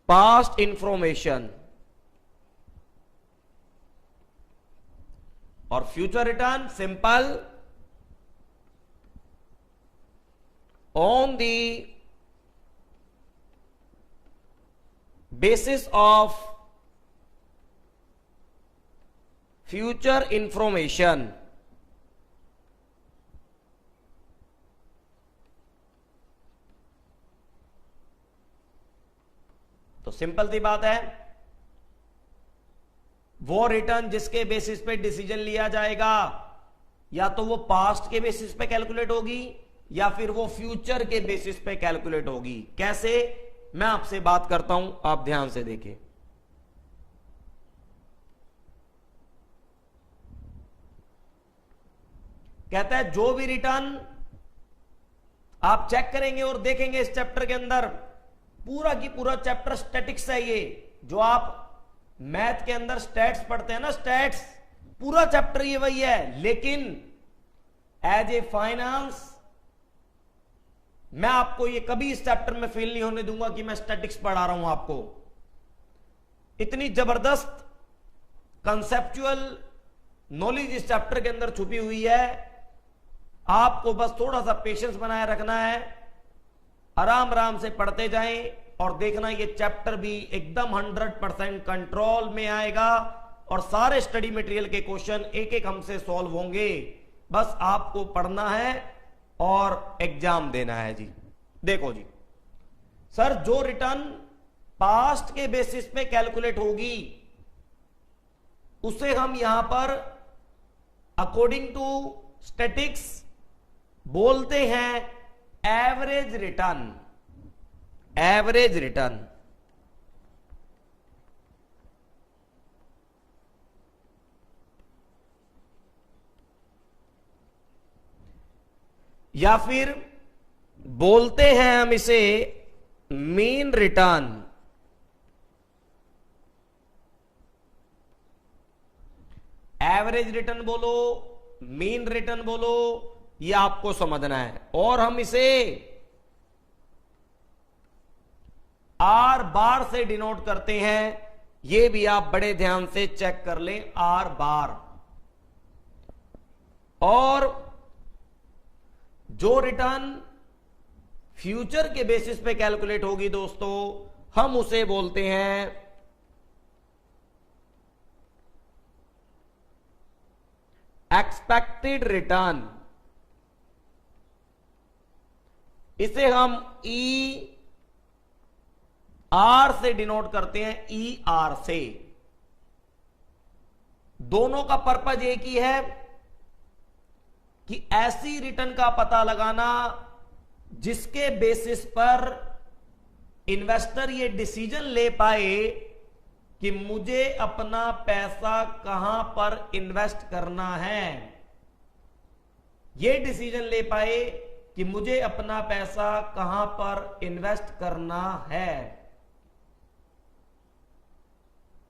A: past information, और future return simple on the basis of future information. तो सिंपल सी बात है, वो रिटर्न जिसके बेसिस पे डिसीजन लिया जाएगा, या तो वो पास्ट के बेसिस पे कैलकुलेट होगी या फिर वो फ्यूचर के बेसिस पे कैलकुलेट होगी। कैसे, मैं आपसे बात करता हूं, आप ध्यान से देखें। कहता है जो भी रिटर्न आप चेक करेंगे और देखेंगे इस चैप्टर के अंदर, पूरा की पूरा चैप्टर स्टैटिक्स है। ये जो आप मैथ के अंदर स्टैट्स पढ़ते हैं ना, स्टैट्स, पूरा चैप्टर ये वही है। लेकिन एज ए फाइनेंस मैं आपको ये कभी इस चैप्टर में फील नहीं होने दूंगा कि मैं स्टैटिक्स पढ़ा रहा हूं आपको। इतनी जबरदस्त कंसेप्चुअल नॉलेज इस चैप्टर के अंदर छुपी हुई है। आपको बस थोड़ा सा पेशेंस बनाए रखना है, आराम आराम से पढ़ते जाएं और देखना ये चैप्टर भी एकदम 100% कंट्रोल में आएगा और सारे स्टडी मटेरियल के क्वेश्चन एक एक हमसे सॉल्व होंगे। बस आपको पढ़ना है और एग्जाम देना है जी। देखो जी सर, जो रिटर्न पास्ट के बेसिस पे कैलकुलेट होगी उसे हम यहां पर अकॉर्डिंग टू स्टैटिक्स बोलते हैं एवरेज रिटर्न। एवरेज रिटर्न या फिर बोलते हैं हम इसे मीन रिटर्न। एवरेज रिटर्न बोलो, मीन रिटर्न बोलो, ये आपको समझना है। और हम इसे आर बार से डिनोट करते हैं, ये भी आप बड़े ध्यान से चेक कर लें, आर बार। और जो रिटर्न फ्यूचर के बेसिस पे कैलकुलेट होगी दोस्तों, हम उसे बोलते हैं एक्सपेक्टेड रिटर्न। इसे हम ई आर से डिनोट करते हैं, ई आर से। दोनों का पर्पज एक ही है कि ऐसी रिटर्न का पता लगाना जिसके बेसिस पर इन्वेस्टर ये डिसीजन ले पाए कि मुझे अपना पैसा कहां पर इन्वेस्ट करना है। ये डिसीजन ले पाए कि मुझे अपना पैसा कहां पर इन्वेस्ट करना है।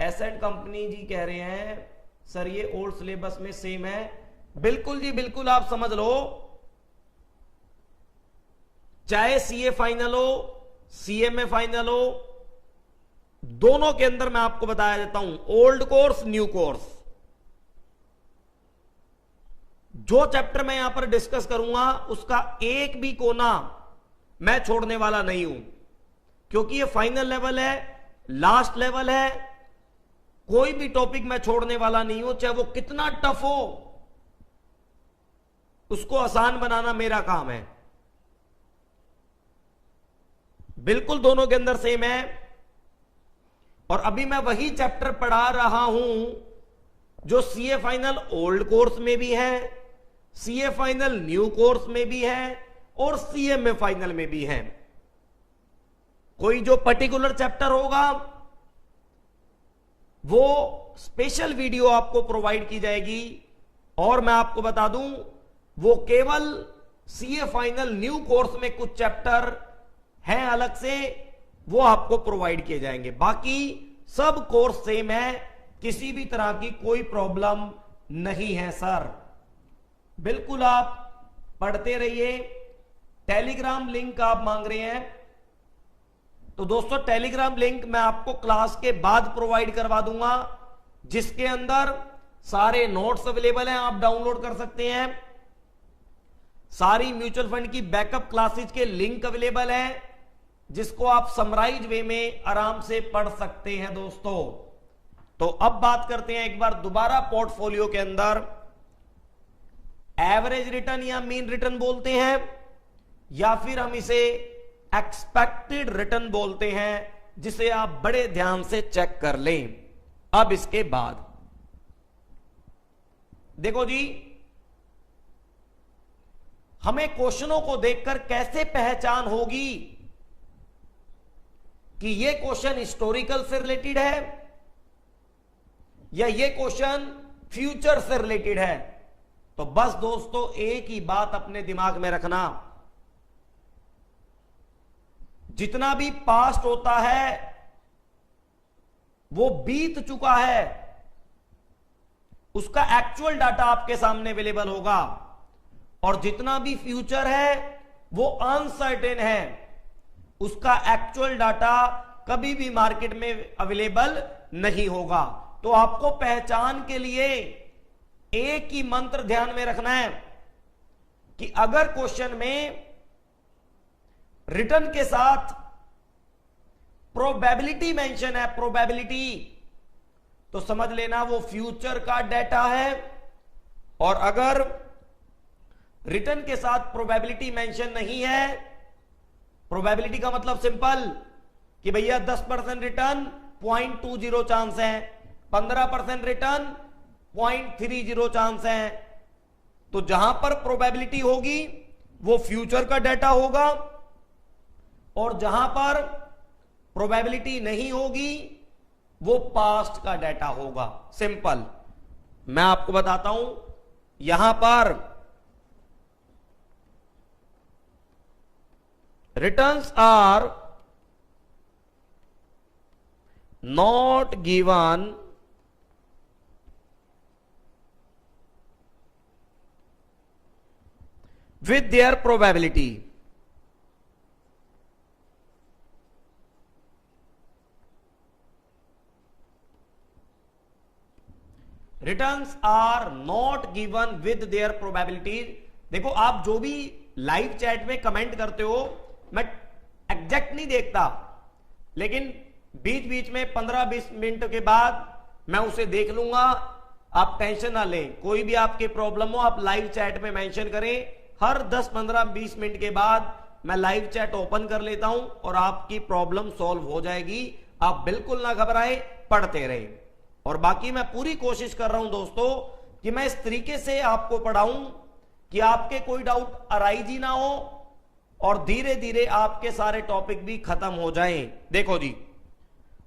A: एसेट कंपनी जी कह रहे हैं सर ये ओल्ड सिलेबस में सेम है। बिल्कुल जी बिल्कुल, आप समझ लो, चाहे सीए फाइनल हो, सीएमए फाइनल हो, दोनों के अंदर मैं आपको बताया देता हूं ओल्ड कोर्स न्यू कोर्स। जो चैप्टर मैं यहां पर डिस्कस करूंगा उसका एक भी कोना मैं छोड़ने वाला नहीं हूं, क्योंकि ये फाइनल लेवल है, लास्ट लेवल है। कोई भी टॉपिक मैं छोड़ने वाला नहीं हूं, चाहे वो कितना टफ हो, उसको आसान बनाना मेरा काम है। बिल्कुल दोनों के अंदर सेम है। और अभी मैं वही चैप्टर पढ़ा रहा हूं जो सीए फाइनल ओल्ड कोर्स में भी है, सीए फाइनल न्यू कोर्स में भी है और सीएमए फाइनल में भी है। कोई जो पर्टिकुलर चैप्टर होगा वो स्पेशल वीडियो आपको प्रोवाइड की जाएगी। और मैं आपको बता दूं वो केवल सीए फाइनल न्यू कोर्स में कुछ चैप्टर हैं अलग से, वो आपको प्रोवाइड किए जाएंगे। बाकी सब कोर्स सेम है, किसी भी तरह की कोई प्रॉब्लम नहीं है सर। बिल्कुल आप पढ़ते रहिए। टेलीग्राम लिंक आप मांग रहे हैं, तो दोस्तों टेलीग्राम लिंक मैं आपको क्लास के बाद प्रोवाइड करवा दूंगा, जिसके अंदर सारे नोट्स अवेलेबल हैं, आप डाउनलोड कर सकते हैं। सारी म्यूचुअल फंड की बैकअप क्लासेज के लिंक अवेलेबल हैं, जिसको आप समराइज वे में आराम से पढ़ सकते हैं दोस्तों। तो अब बात करते हैं एक बार दोबारा पोर्टफोलियो के अंदर एवरेज रिटर्न या मीन रिटर्न बोलते हैं, या फिर हम इसे एक्सपेक्टेड रिटर्न बोलते हैं, जिसे आप बड़े ध्यान से चेक कर लें। अब इसके बाद देखो जी, हमें क्वेश्चनों को देखकर कैसे पहचान होगी कि ये क्वेश्चन हिस्टोरिकल से रिलेटेड है या ये क्वेश्चन फ्यूचर से रिलेटेड है। तो बस दोस्तों एक ही बात अपने दिमाग में रखना, जितना भी पास्ट होता है वो बीत चुका है, उसका एक्चुअल डाटा आपके सामने अवेलेबल होगा। और जितना भी फ्यूचर है वो अनसर्टेन है, उसका एक्चुअल डाटा कभी भी मार्केट में अवेलेबल नहीं होगा। तो आपको पहचान के लिए एक ही मंत्र ध्यान में रखना है कि अगर क्वेश्चन में रिटर्न के साथ प्रोबेबिलिटी मेंशन है, प्रोबेबिलिटी, तो समझ लेना वो फ्यूचर का डेटा है। और अगर रिटर्न के साथ प्रोबेबिलिटी मेंशन नहीं है, प्रोबेबिलिटी का मतलब सिंपल कि भैया 10% रिटर्न 0.20 चांस है, 15% रिटर्न 0.30 चांस है, तो जहां पर प्रोबेबिलिटी होगी वो फ्यूचर का डेटा होगा, और जहां पर प्रोबेबिलिटी नहीं होगी वो पास्ट का डेटा होगा। सिंपल, मैं आपको बताता हूं, यहां पर returns are not given with their probability. Returns are not given with their probabilities. देखो, आप जो भी लाइव चैट में कमेंट करते हो मैं एग्जैक्ट नहीं देखता, लेकिन बीच बीच में 15-20 मिनट के बाद मैं उसे देख लूंगा। आप टेंशन ना लें, कोई भी आपकी प्रॉब्लम हो आप लाइव चैट में मेंशन करें। हर 10-15-20 मिनट के बाद मैं लाइव चैट ओपन कर लेता हूं और आपकी प्रॉब्लम सॉल्व हो जाएगी। आप बिल्कुल ना घबराएं, पढ़ते रहें। और बाकी मैं पूरी कोशिश कर रहा हूं दोस्तों कि मैं इस तरीके से आपको पढ़ाऊं कि आपके कोई डाउट अराइज ही ना हो और धीरे धीरे आपके सारे टॉपिक भी खत्म हो जाएं। देखो जी,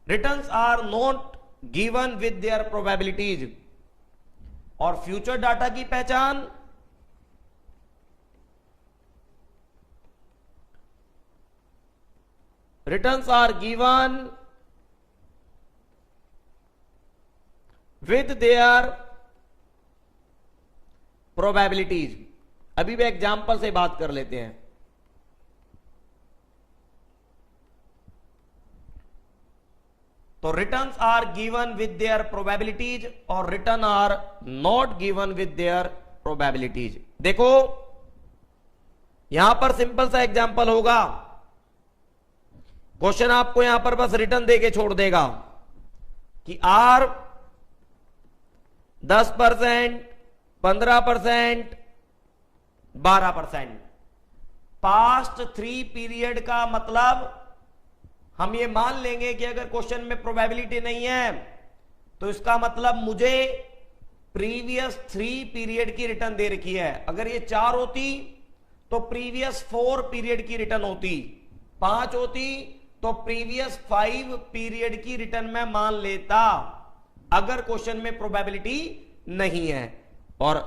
A: returns are not given with their probabilities, और फ्यूचर डाटा की पहचान returns are given with their probabilities. अभी भी एग्जाम्पल से बात कर लेते हैं। तो returns are given with their probabilities और return are not given with their probabilities. देखो, यहां पर सिंपल सा एग्जाम्पल होगा, क्वेश्चन आपको यहां पर बस रिटर्न देके छोड़ देगा कि आर 10%, 15%, 12%। पास्ट 3 पीरियड का मतलब हम ये मान लेंगे कि अगर क्वेश्चन में प्रोबेबिलिटी नहीं है तो इसका मतलब मुझे प्रीवियस 3 पीरियड की रिटर्न दे रखी है। अगर ये 4 होती तो प्रीवियस 4 पीरियड की रिटर्न होती, 5 होती तो प्रीवियस 5 पीरियड की रिटर्न मैं मान लेता अगर क्वेश्चन में प्रोबेबिलिटी नहीं है। और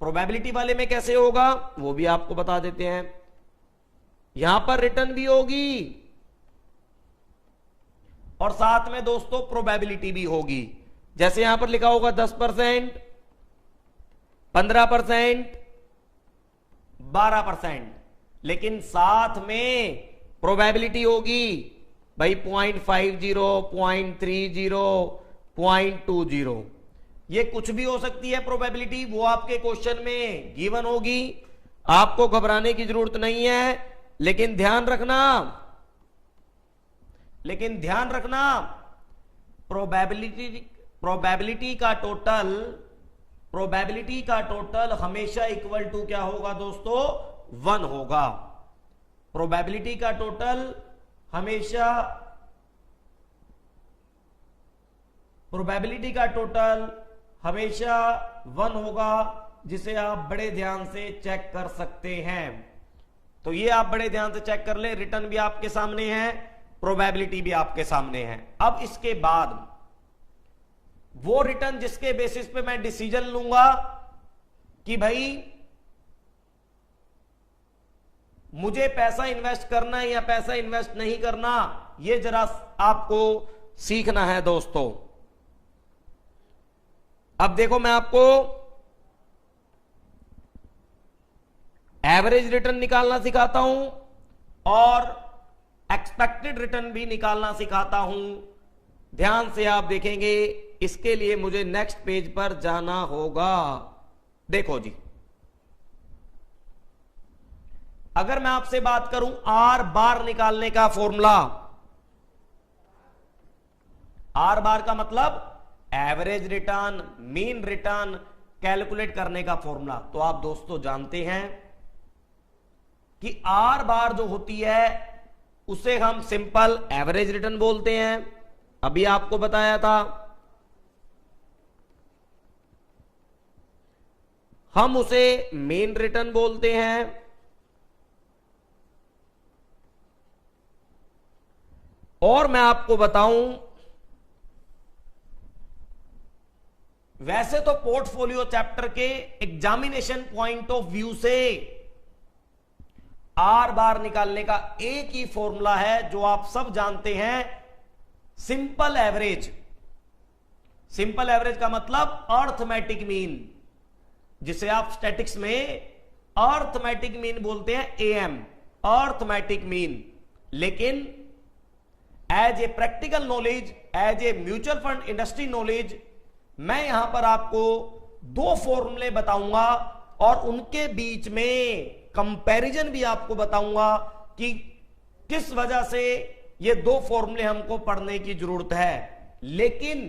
A: प्रोबेबिलिटी वाले में कैसे होगा वो भी आपको बता देते हैं। यहां पर रिटर्न भी होगी और साथ में दोस्तों प्रोबेबिलिटी भी होगी। जैसे यहां पर लिखा होगा 10%, 15%, 12%, लेकिन साथ में प्रोबेबिलिटी होगी भाई 0.50, 0.30, 0.20। ये कुछ भी हो सकती है प्रोबेबिलिटी, वो आपके क्वेश्चन में गिवन होगी। आपको घबराने की जरूरत नहीं है, लेकिन ध्यान रखना प्रोबेबिलिटी का टोटल हमेशा इक्वल टू क्या होगा दोस्तों? 1 होगा। प्रोबेबिलिटी का टोटल हमेशा 1 होगा, जिसे आप बड़े ध्यान से चेक कर सकते हैं। तो ये आप बड़े ध्यान से चेक कर ले, रिटर्न भी आपके सामने है, प्रोबेबिलिटी भी आपके सामने है। अब इसके बाद वो रिटर्न जिसके बेसिस पे मैं डिसीजन लूंगा कि भाई मुझे पैसा इन्वेस्ट करना है या पैसा इन्वेस्ट नहीं करना, ये जरा आपको सीखना है दोस्तों। अब देखो, मैं आपको एवरेज रिटर्न निकालना सिखाता हूं और एक्सपेक्टेड रिटर्न भी निकालना सिखाता हूं। ध्यान से आप देखेंगे, इसके लिए मुझे नेक्स्ट पेज पर जाना होगा। देखो जी, अगर मैं आपसे बात करूं आर बार निकालने का फॉर्मूला, आर बार का मतलब average return, mean return calculate करने का फॉर्मूला। तो आप दोस्तों जानते हैं कि आर बार जो होती है उसे हम सिंपल एवरेज रिटर्न बोलते हैं, अभी आपको बताया था। हम उसे मेन रिटर्न बोलते हैं, और मैं आपको बताऊं, वैसे तो पोर्टफोलियो चैप्टर के एग्जामिनेशन पॉइंट ऑफ व्यू से आर बार निकालने का एक ही फॉर्मूला है जो आप सब जानते हैं, सिंपल एवरेज। सिंपल एवरेज का मतलब अर्थमेटिक मीन, जिसे आप स्टैटिक्स में अर्थमेटिक मीन बोलते हैं, एएम, अर्थमेटिक मीन। लेकिन as a practical knowledge, as a mutual fund industry knowledge, मैं यहां पर आपको दो फॉर्मूले बताऊंगा और उनके बीच में कंपैरिजन भी आपको बताऊंगा कि किस वजह से ये दो फॉर्मूले हमको पढ़ने की जरूरत है। लेकिन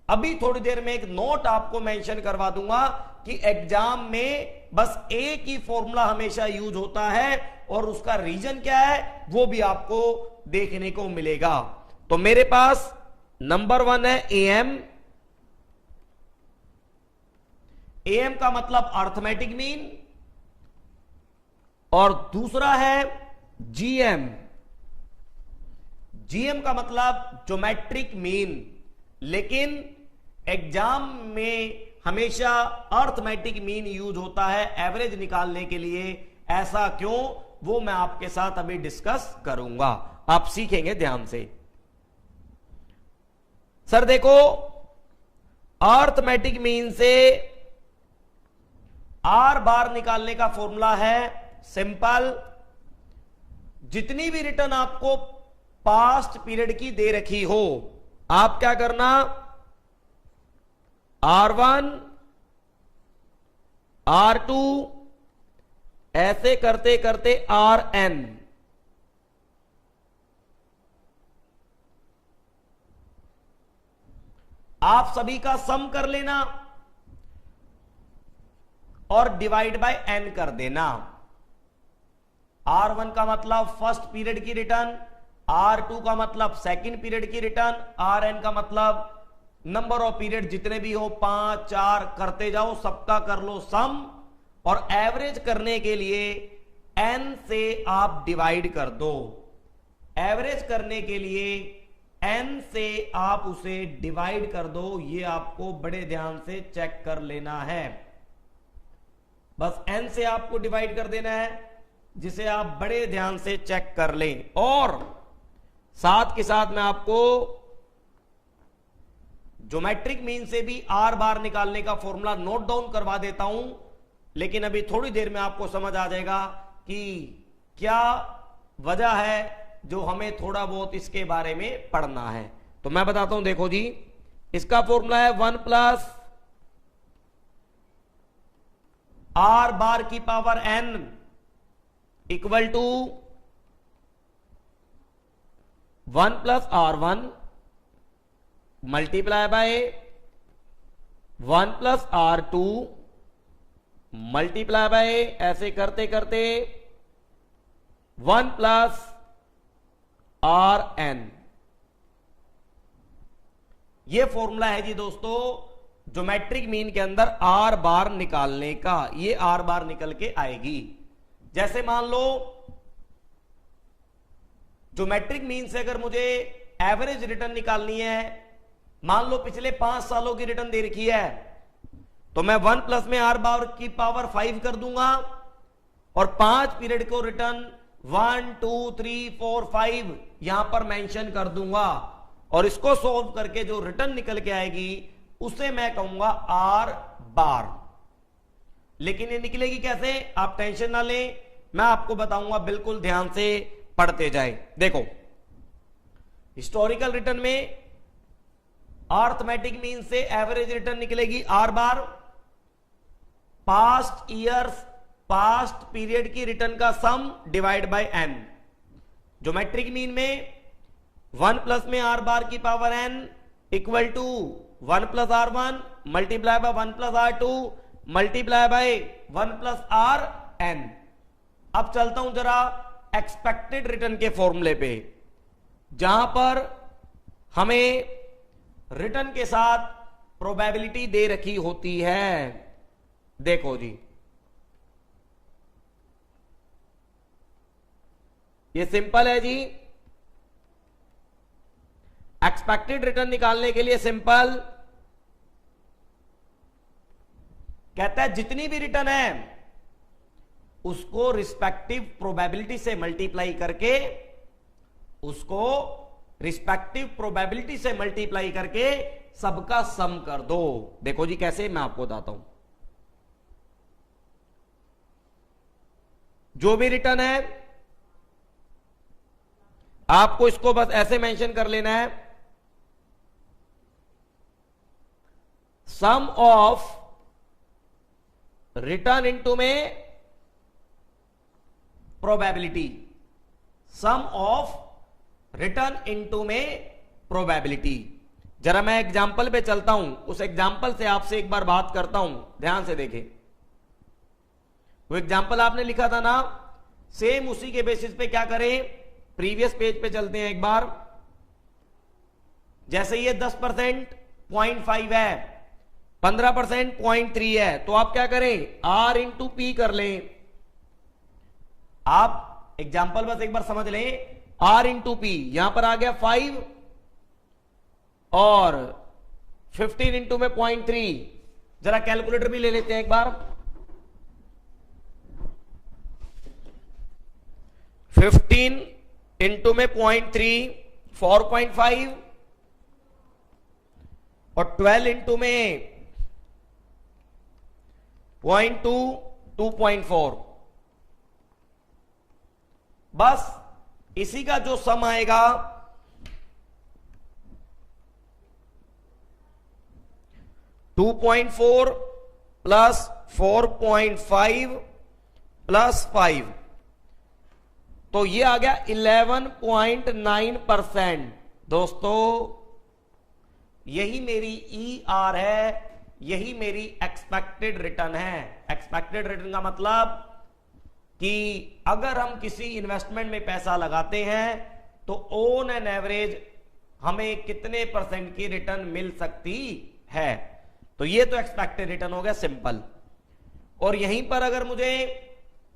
A: अभी थोड़ी देर में एक नोट आपको मेंशन करवा दूंगा कि एग्जाम में बस एक ही फॉर्मूला हमेशा यूज होता है और उसका रीजन क्या है वो भी आपको देखने को मिलेगा। तो मेरे पास नंबर 1 है एएम। एएम का मतलब अर्थमेटिक मीन, और दूसरा है जीएम। जीएम का मतलब ज्योमेट्रिक मीन, लेकिन एग्जाम में हमेशा अर्थमेटिक मीन यूज होता है एवरेज निकालने के लिए। ऐसा क्यों, वो मैं आपके साथ अभी डिस्कस करूंगा, आप सीखेंगे ध्यान से। सर देखो, अर्थमेटिक मीन से आर बार निकालने का फॉर्मूला है सिंपल, जितनी भी रिटर्न आपको पास्ट पीरियड की दे रखी हो, आप क्या करना, R1, R2 ऐसे करते करते Rn, आप सभी का सम कर लेना और डिवाइड बाय n कर देना। R1 का मतलब फर्स्ट पीरियड की रिटर्न, R2 का मतलब सेकंड पीरियड की रिटर्न, Rn का मतलब नंबर ऑफ पीरियड जितने भी हो 5, 4 करते जाओ, सबका कर लो सम, और एवरेज करने के लिए n से आप डिवाइड कर दो। एवरेज करने के लिए n से आप उसे डिवाइड कर दो, ये आपको बड़े ध्यान से चेक कर लेना है। बस n से आपको डिवाइड कर देना है, जिसे आप बड़े ध्यान से चेक कर लें। और साथ के साथ मैं आपको ज्योमेट्रिक मीन से भी आर बार निकालने का फॉर्मूला नोट डाउन करवा देता हूं, लेकिन अभी थोड़ी देर में आपको समझ आ जाएगा कि क्या वजह है जो हमें थोड़ा बहुत इसके बारे में पढ़ना है। तो मैं बताता हूं, देखो जी, इसका फॉर्मूला है 1 प्लस आर बार की power n equal to 1 plus R1 multiply by 1 plus R2 multiply by, ऐसे करते करते 1 प्लस Rn। ये फॉर्मूला है जी दोस्तों ज्योमेट्रिक मीन के अंदर आर बार निकालने का। ये आर बार निकल के आएगी। जैसे मान लो ज्योमेट्रिक मीन से अगर मुझे एवरेज रिटर्न निकालनी है, मान लो पिछले 5 सालों की रिटर्न दे रखी है, तो मैं 1 प्लस में आर बार की पावर 5 कर दूंगा और 5 पीरियड को रिटर्न 1, 2, 3, 4, 5 यहां पर मेंशन कर दूंगा, और इसको सॉल्व करके जो रिटर्न निकल के आएगी उसे मैं कहूंगा आर बार। लेकिन ये निकलेगी कैसे, आप टेंशन ना लें, मैं आपको बताऊंगा, बिल्कुल ध्यान से पढ़ते जाए। देखो, हिस्टोरिकल रिटर्न में अर्थमेटिक मीन से एवरेज रिटर्न निकलेगी r bar. Past years, past period की रिटर्न का sum divide by n। Geometric mean में 1 प्लस में आर बार की power n equal to 1 plus r one multiply by 1 plus r two multiply by 1 plus r n. अब चलता हूं जरा expected return के फॉर्मूले पे, जहां पर हमें रिटर्न के साथ प्रोबेबिलिटी दे रखी होती है। देखो जी, ये सिंपल है जी। एक्सपेक्टेड रिटर्न निकालने के लिए सिंपल कहता है जितनी भी रिटर्न है उसको रिस्पेक्टिव प्रोबेबिलिटी से मल्टीप्लाई करके, उसको रिस्पेक्टिव प्रोबेबिलिटी से मल्टीप्लाई करके सबका सम कर दो। देखो जी कैसे, मैं आपको बताता हूं। जो भी रिटर्न है आपको इसको बस ऐसे मेंशन कर लेना है, सम ऑफ रिटर्न इनटू में probability, sum of return into में प्रोबेबिलिटी। जरा मैं एग्जाम्पल पे चलता हूं, उस एग्जाम्पल से आपसे एक बार बात करता हूं, ध्यान से देखें। वो एग्जाम्पल आपने लिखा था ना, सेम उसी के बेसिस पे क्या करें, प्रीवियस पेज पे चलते हैं एक बार। जैसे ये 10% 0.5 है, 15% 0.3 है, तो आप क्या करें, R इंटू पी कर लें। आप एग्जाम्पल बस एक बार समझ लें, R इंटू पी, यहां पर आ गया 5 और 15 इंटू में 0.3। जरा कैलकुलेटर भी ले लेते हैं एक बार। 15 इंटू में 0.3 4.5 और 12 इंटू में 0.2 2.4। बस इसी का जो सम आएगा 2.4 प्लस 4.5 प्लस 5, तो ये आ गया 11.9%। दोस्तों यही मेरी ER है, यही मेरी एक्सपेक्टेड रिटर्न है। एक्सपेक्टेड रिटर्न का मतलब कि अगर हम किसी इन्वेस्टमेंट में पैसा लगाते हैं तो ऑन एन एवरेज हमें कितने % की रिटर्न मिल सकती है। तो ये तो एक्सपेक्टेड रिटर्न हो गया सिंपल। और यहीं पर अगर मुझे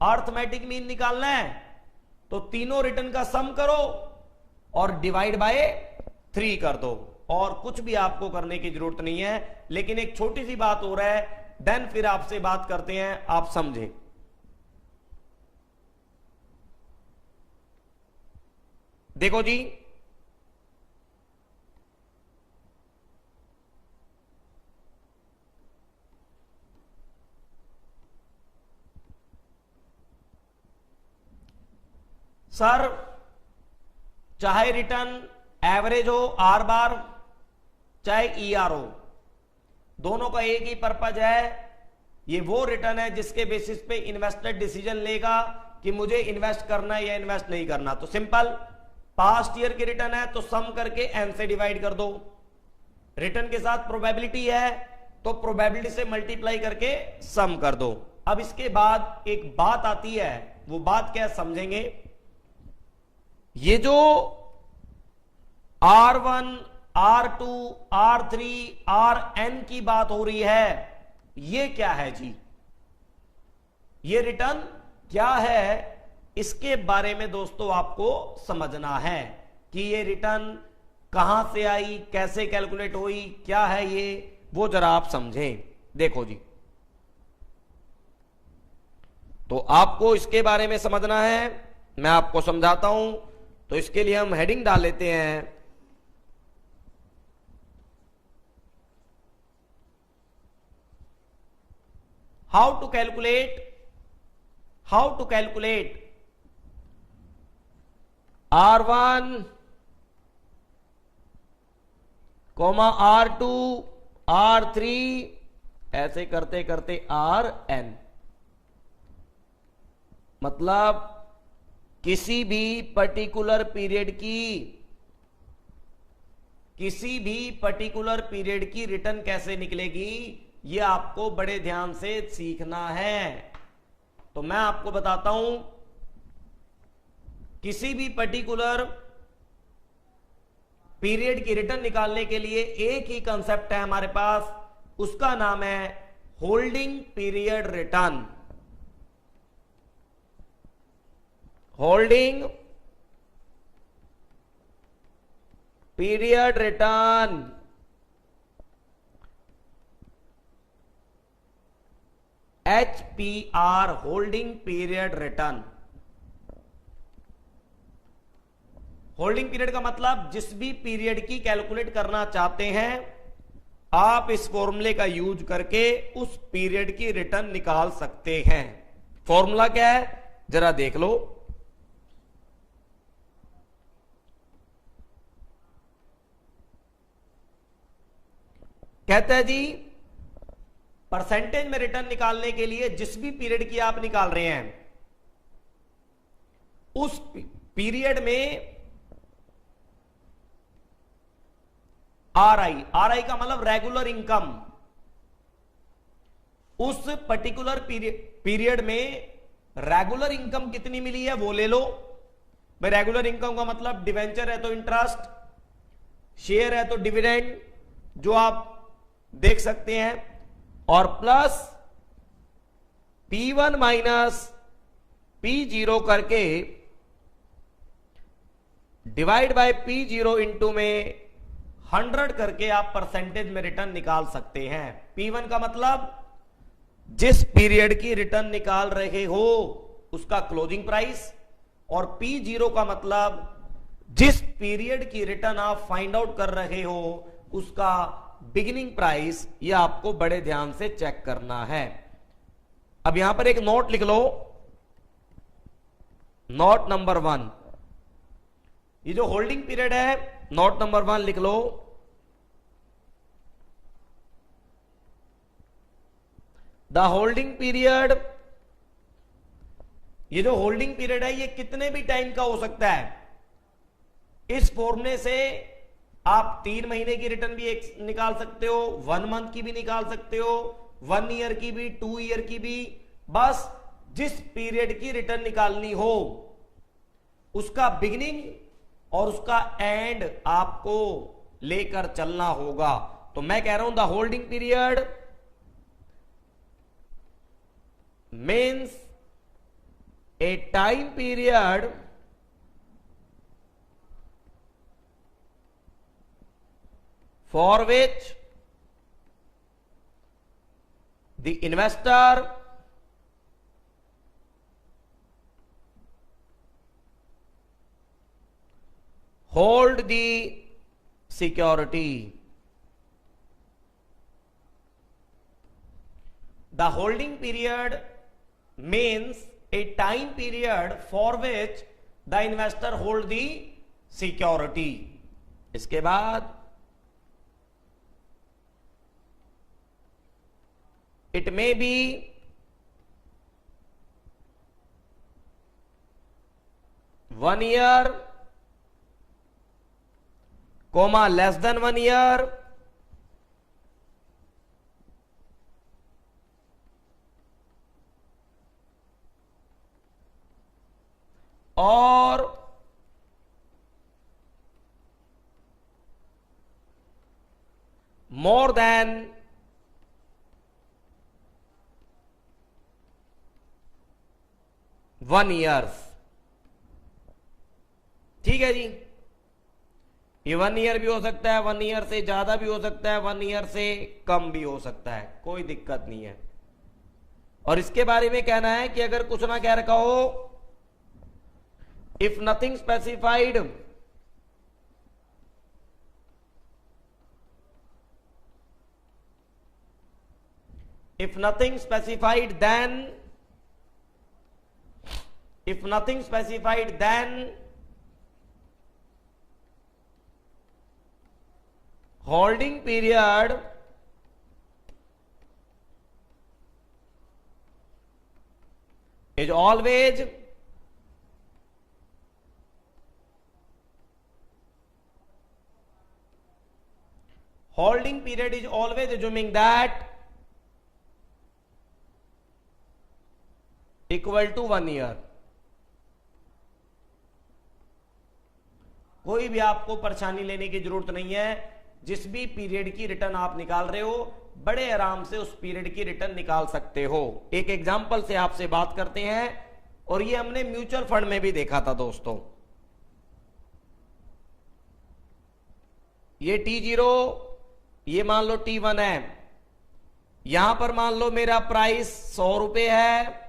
A: अर्थमेटिक मीन निकालना है तो तीनों रिटर्न का सम करो और डिवाइड बाय 3 कर दो, और कुछ भी आपको करने की जरूरत नहीं है। लेकिन एक छोटी सी बात हो रहा है, देन फिर आपसे बात करते हैं, आप समझे। देखो जी, सर चाहे रिटर्न एवरेज हो आर बार चाहे ER हो, दोनों का एक ही पर्पज है। ये वो रिटर्न है जिसके बेसिस पे इन्वेस्टर डिसीजन लेगा कि मुझे इन्वेस्ट करना है या इन्वेस्ट नहीं करना। तो सिंपल, पास्ट ईयर की रिटर्न है तो सम करके n से डिवाइड कर दो। रिटर्न के साथ प्रोबेबिलिटी है तो प्रोबेबिलिटी से मल्टीप्लाई करके सम कर दो। अब इसके बाद एक बात आती है, वो बात क्या समझेंगे। ये जो R1 R2 R3 Rn की बात हो रही है, ये क्या है जी, ये रिटर्न क्या है, इसके बारे में दोस्तों आपको समझना है कि ये रिटर्न कहां से आई, कैसे कैलकुलेट हुई, क्या है ये, वो जरा आप समझें। देखो जी, तो आपको इसके बारे में समझना है, मैं आपको समझाता हूं। तो इसके लिए हम हेडिंग डाल लेते हैं, how to calculate R1, R2, R3, ऐसे करते करते Rn। मतलब किसी भी पर्टिकुलर पीरियड की किसी भी पर्टिकुलर पीरियड की रिटर्न कैसे निकलेगी, ये आपको बड़े ध्यान से सीखना है। तो मैं आपको बताता हूं, किसी भी पर्टिकुलर पीरियड की रिटर्न निकालने के लिए एक ही कंसेप्ट है हमारे पास, उसका नाम है holding period return. Holding period return. HPR, holding period return. Holding period का मतलब जिस भी पीरियड की कैलकुलेट करना चाहते हैं, आप इस फॉर्मूले का यूज करके उस पीरियड की रिटर्न निकाल सकते हैं। फॉर्मूला क्या है जरा देख लो। कहते हैं जी, परसेंटेज में रिटर्न निकालने के लिए जिस भी पीरियड की आप निकाल रहे हैं, उस पीरियड में RI का मतलब रेगुलर इनकम, उस पर्टिकुलर पीरियड में रेगुलर इनकम कितनी मिली है वो ले लो। भाई रेगुलर इनकम का मतलब डिवेंचर है तो इंटरेस्ट, शेयर है तो डिविडेंड, जो आप देख सकते हैं, और प्लस P1 माइनस P0 करके डिवाइड बाय P0 इंटू में 100 करके आप परसेंटेज में रिटर्न निकाल सकते हैं। P1 का मतलब जिस पीरियड की रिटर्न निकाल रहे हो उसका क्लोजिंग प्राइस, और P0 का मतलब जिस पीरियड की रिटर्न आप फाइंड आउट कर रहे हो उसका बिगिनिंग प्राइस। यह आपको बड़े ध्यान से चेक करना है। अब यहां पर एक नोट लिख लो, नोट नंबर 1। ये जो होल्डिंग पीरियड है, नोट नंबर 1 लिख लो। द होल्डिंग पीरियड, ये जो होल्डिंग पीरियड है ये कितने भी टाइम का हो सकता है। इस फॉर्मूले से आप 3 महीने की रिटर्न भी एक निकाल सकते हो, 1 मंथ की भी निकाल सकते हो, 1 ईयर की भी, 2 ईयर की भी। बस जिस पीरियड की रिटर्न निकालनी हो उसका बिगिनिंग और उसका एंड आपको लेकर चलना होगा। तो मैं कह रहा हूं the holding period means A time period for which the investor hold the security. The holding period means a time period for which the investor hold the security. इसके बाद it may be one year, comma less than 1 year, or more than 1 years. ठीक है जी, ये 1 year भी हो सकता है, 1 year से ज्यादा भी हो सकता है, 1 ईयर से कम भी हो सकता है, कोई दिक्कत नहीं है। और इसके बारे में कहना है कि अगर कुछ ना कह रखा हो, if nothing specified if nothing specified then holding period is always holding period is always assuming that equal to 1 year. कोई भी आपको परेशानी लेने की जरूरत नहीं है। जिस भी पीरियड की रिटर्न आप निकाल रहे हो, बड़े आराम से उस पीरियड की रिटर्न निकाल सकते हो। एक एग्जांपल से आपसे बात करते हैं, और ये हमने म्यूचुअल फंड में भी देखा था दोस्तों। ये T0, ये मान लो T1 है। यहां पर मान लो मेरा प्राइस 100 रुपए है,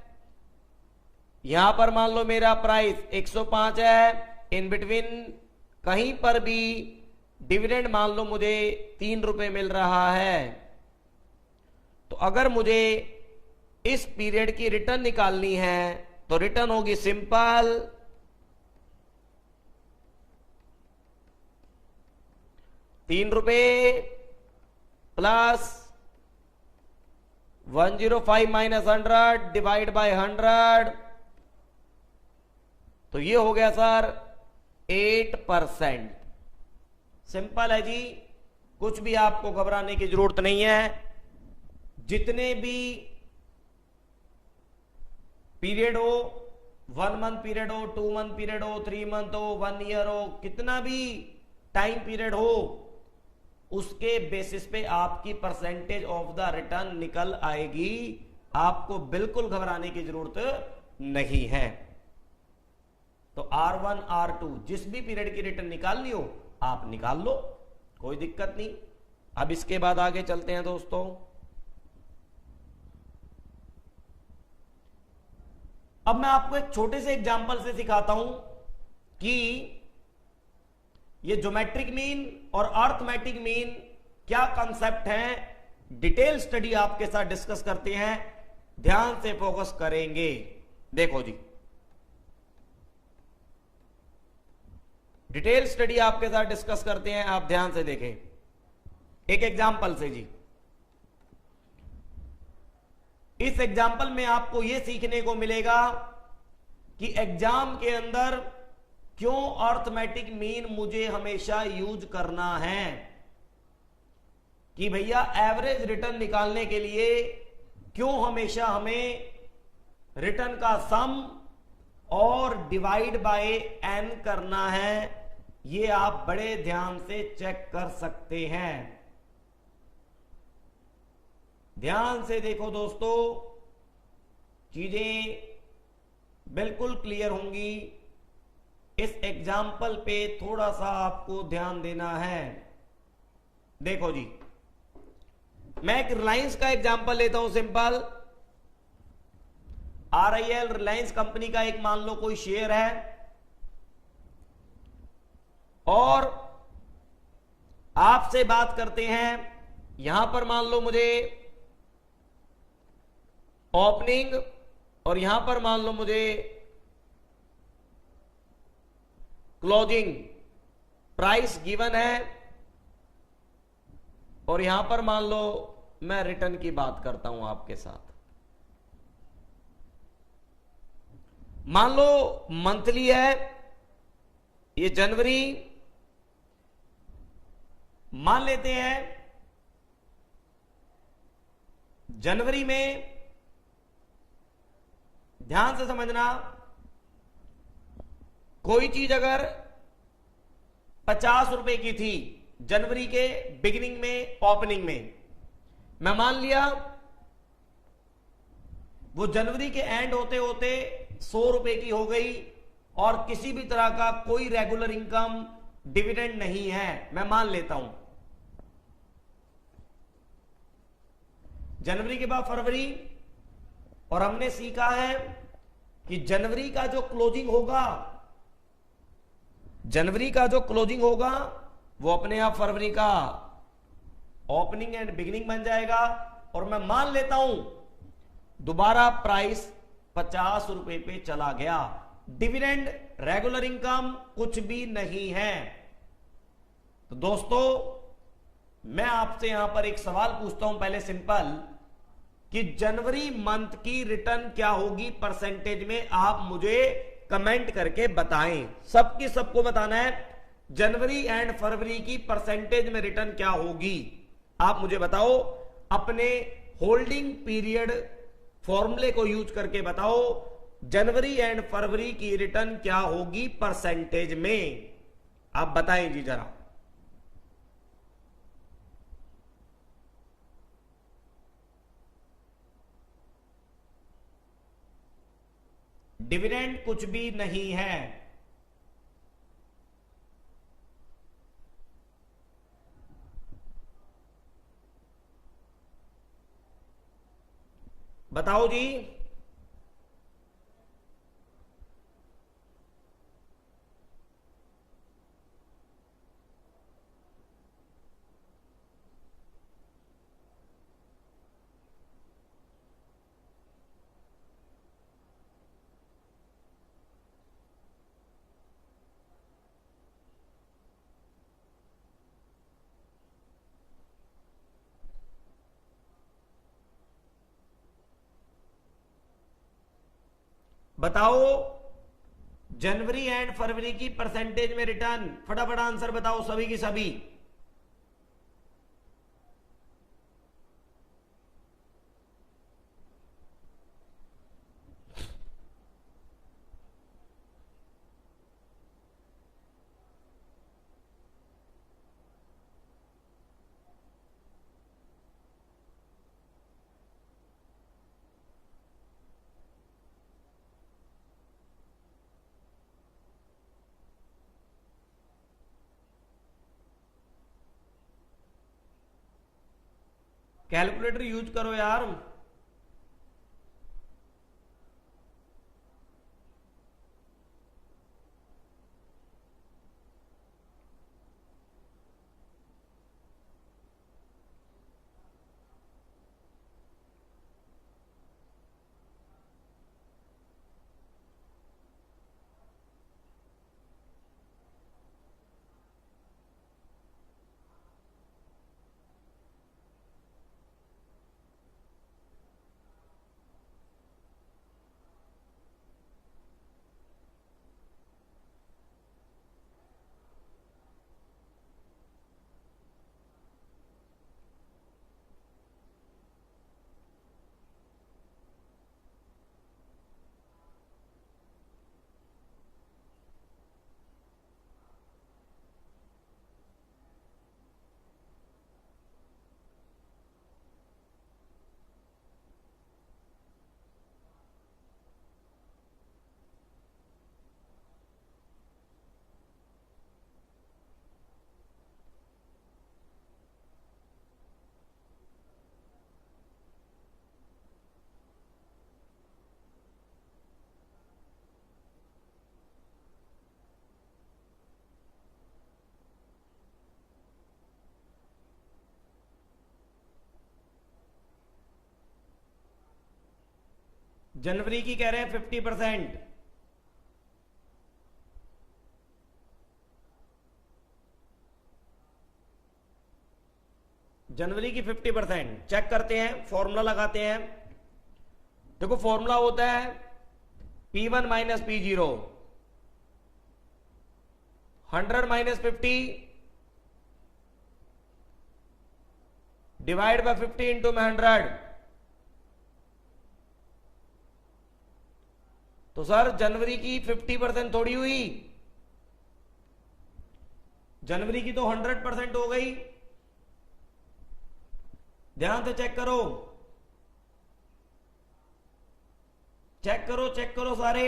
A: यहां पर मान लो मेरा प्राइस 105 है। इन बिटवीन कहीं पर भी डिविडेंड मान लो मुझे 3 रुपए मिल रहा है। तो अगर मुझे इस पीरियड की रिटर्न निकालनी है तो रिटर्न होगी simple, ₹3 plus 105 minus 100 divide by 100, तो ये हो गया सर 8%। सिंपल है जी, कुछ भी आपको घबराने की जरूरत नहीं है। जितने भी पीरियड हो, 1 मंथ पीरियड हो, 2 मंथ पीरियड हो, 3 मंथ हो, 1 ईयर हो, कितना भी टाइम पीरियड हो, उसके बेसिस पे आपकी परसेंटेज ऑफ द रिटर्न निकल आएगी। आपको बिल्कुल घबराने की जरूरत नहीं है। तो R1 R2 जिस भी पीरियड की रिटर्न निकालनी हो आप निकाल लो, कोई दिक्कत नहीं। अब इसके बाद आगे चलते हैं दोस्तों। अब मैं आपको एक छोटे से एग्जांपल से सिखाता हूं कि ये ज्योमेट्रिक मीन और अर्थमेटिक मीन क्या कंसेप्ट है। डिटेल स्टडी आपके साथ डिस्कस करते हैं, ध्यान से फोकस करेंगे। देखो जी, डिटेल स्टडी आपके साथ डिस्कस करते हैं, आप ध्यान से देखें एक एग्जांपल से जी। इस एग्जांपल में आपको यह सीखने को मिलेगा कि एग्जाम के अंदर क्यों अर्थमेटिक मीन मुझे हमेशा यूज करना है। कि भैया एवरेज रिटर्न निकालने के लिए क्यों हमेशा हमें रिटर्न का सम और डिवाइड बाय n करना है, ये आप बड़े ध्यान से चेक कर सकते हैं। ध्यान से देखो दोस्तों, चीजें बिल्कुल क्लियर होंगी। इस एग्जाम्पल पे थोड़ा सा आपको ध्यान देना है। देखो जी, मैं एक रिलायंस का एग्जाम्पल लेता हूं सिंपल। RIL रिलायंस कंपनी का एक मान लो कोई शेयर है, और आपसे बात करते हैं, यहां पर मान लो मुझे ओपनिंग और यहां पर मान लो मुझे क्लोजिंग प्राइस गिवन है, और यहां पर मान लो मैं रिटर्न की बात करता हूं आपके साथ। मान लो मंथली है, ये जनवरी मान लेते हैं। जनवरी में ध्यान से समझना, कोई चीज अगर 50 रुपए की थी जनवरी के बिगिनिंग में, ओपनिंग में, मैं मान लिया वो जनवरी के एंड होते होते 100 रुपए की हो गई, और किसी भी तरह का कोई रेगुलर इनकम डिविडेंड नहीं है, मैं मान लेता हूं। जनवरी के बाद फरवरी, और हमने सीखा है कि जनवरी का जो क्लोजिंग होगा, जनवरी का जो क्लोजिंग होगा वो अपने आप फरवरी का ओपनिंग एंड बिगिनिंग बन जाएगा। और मैं मान लेता हूं दोबारा प्राइस 50 रुपए पे चला गया, डिविडेंड रेगुलर इनकम कुछ भी नहीं है। तो दोस्तों, मैं आपसे यहां पर एक सवाल पूछता हूं पहले सिंपल, कि जनवरी मंथ की रिटर्न क्या होगी परसेंटेज में, आप मुझे कमेंट करके बताएं। सबकी सबको बताना है। जनवरी एंड फरवरी की परसेंटेज में रिटर्न क्या होगी? आप मुझे बताओ, अपने होल्डिंग पीरियड फॉर्मूले को यूज करके बताओ, जनवरी एंड फरवरी की रिटर्न क्या होगी परसेंटेज में? आप बताएं जी जरा। डिविडेंड कुछ भी नहीं है। बताओ जी। बताओ, जनवरी एंड फरवरी की परसेंटेज में रिटर्न, फटाफट आंसर बताओ सभी की सभी। कैलकुलेटर यूज करो यार। जनवरी की कह रहे हैं 50%। जनवरी की 50% चेक करते हैं, फॉर्मूला लगाते हैं। देखो फॉर्मूला होता है P1 minus P0, 100 minus 50 divide by 50 into में 100। तो सर जनवरी की 50% थोड़ी हुई, जनवरी की तो 100% हो गई। ध्यान से चेक करो, चेक करो, चेक करो सारे।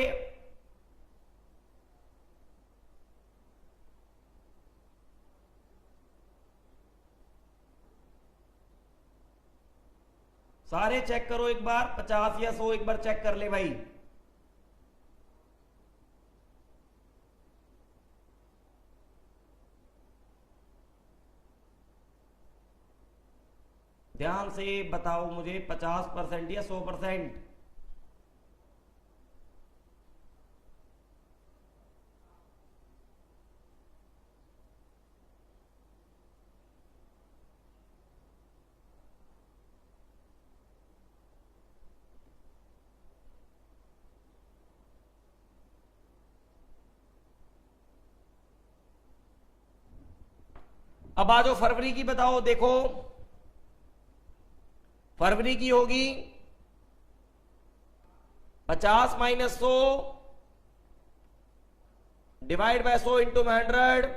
A: सारे चेक करो एक बार, 50 या 100 एक बार चेक कर ले भाई। ध्यान से बताओ मुझे, 50% या 100%? अब आ जाओ फरवरी की बताओ। देखो फरवरी की होगी 50 minus 100 divide by 100 into 100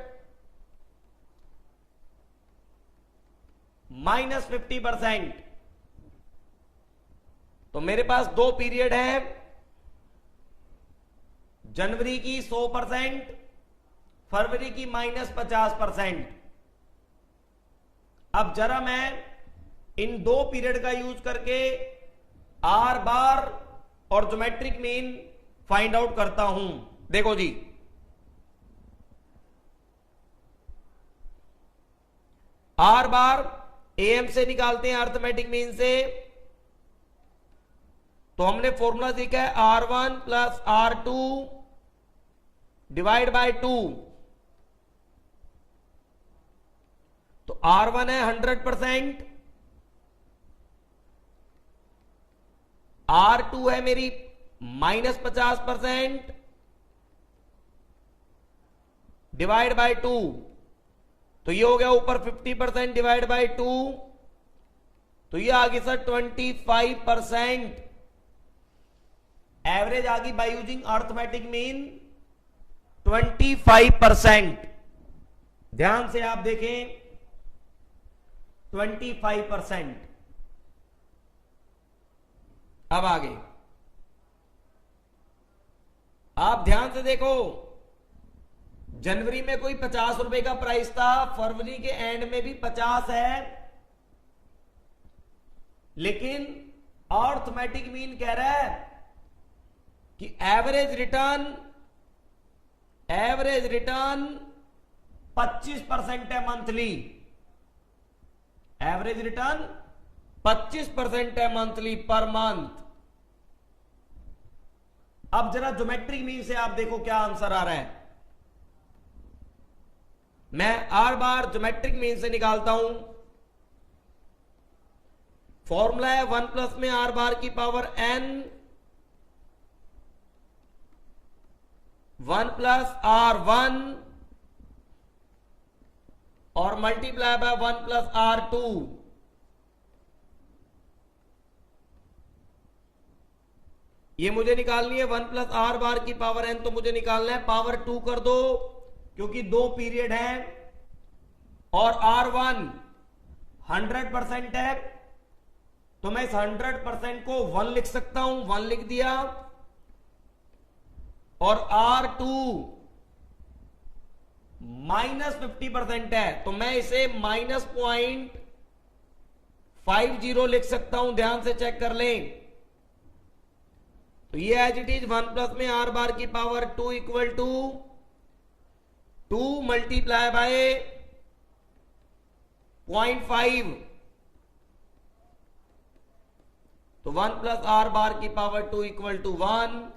A: minus 50%। तो मेरे पास दो पीरियड है, जनवरी की 100%, फरवरी की -50%। अब जरा मैं इन दो पीरियड का यूज करके आर बार और ज्योमेट्रिक मीन फाइंड आउट करता हूं। देखो जी, आर बार एम से निकालते हैं अर्थमेटिक मीन से। तो हमने फॉर्मूला सीखा है R1 plus R2 divide by 2। तो R1 है 100%, R2 है मेरी -50% डिवाइड बाय 2। तो ये हो गया ऊपर 50% डिवाइड बाय 2, तो ये आ गई सर 25%। एवरेज आ गई बाय यूजिंग अर्थमेटिक मीन 25%। ध्यान से आप देखें 25%। अब आगे आप ध्यान से देखो, जनवरी में कोई 50 रुपए का प्राइस था, फरवरी के एंड में भी 50 है, लेकिन अर्थमेटिक मीन कह रहा है कि एवरेज रिटर्न 25% है मंथली। एवरेज रिटर्न 25% है मंथली पर मंथ। अब जरा ज्योमेट्रिक मीन से आप देखो क्या आंसर आ रहा है। मैं आर बार ज्योमेट्रिक मीन से निकालता हूं। फॉर्मूला है 1 प्लस में आर बार की पावर n 1 प्लस R1 और मल्टीप्लाई बाय 1 प्लस R2। ये मुझे निकालनी है 1 प्लस आर बार की पावर n, तो मुझे निकालना है पावर 2 कर दो, क्योंकि दो पीरियड है और R1 100% है, तो मैं इस 100% को 1 लिख सकता हूं, 1 लिख दिया। और R2 -50% है, तो मैं इसे -0.50 लिख सकता हूं। ध्यान से चेक कर लें। तो ये एज इट इज 1 प्लस में आर बार की power 2 equal to 2 multiply by 0.5। तो 1 प्लस आर बार की power 2 equal to 1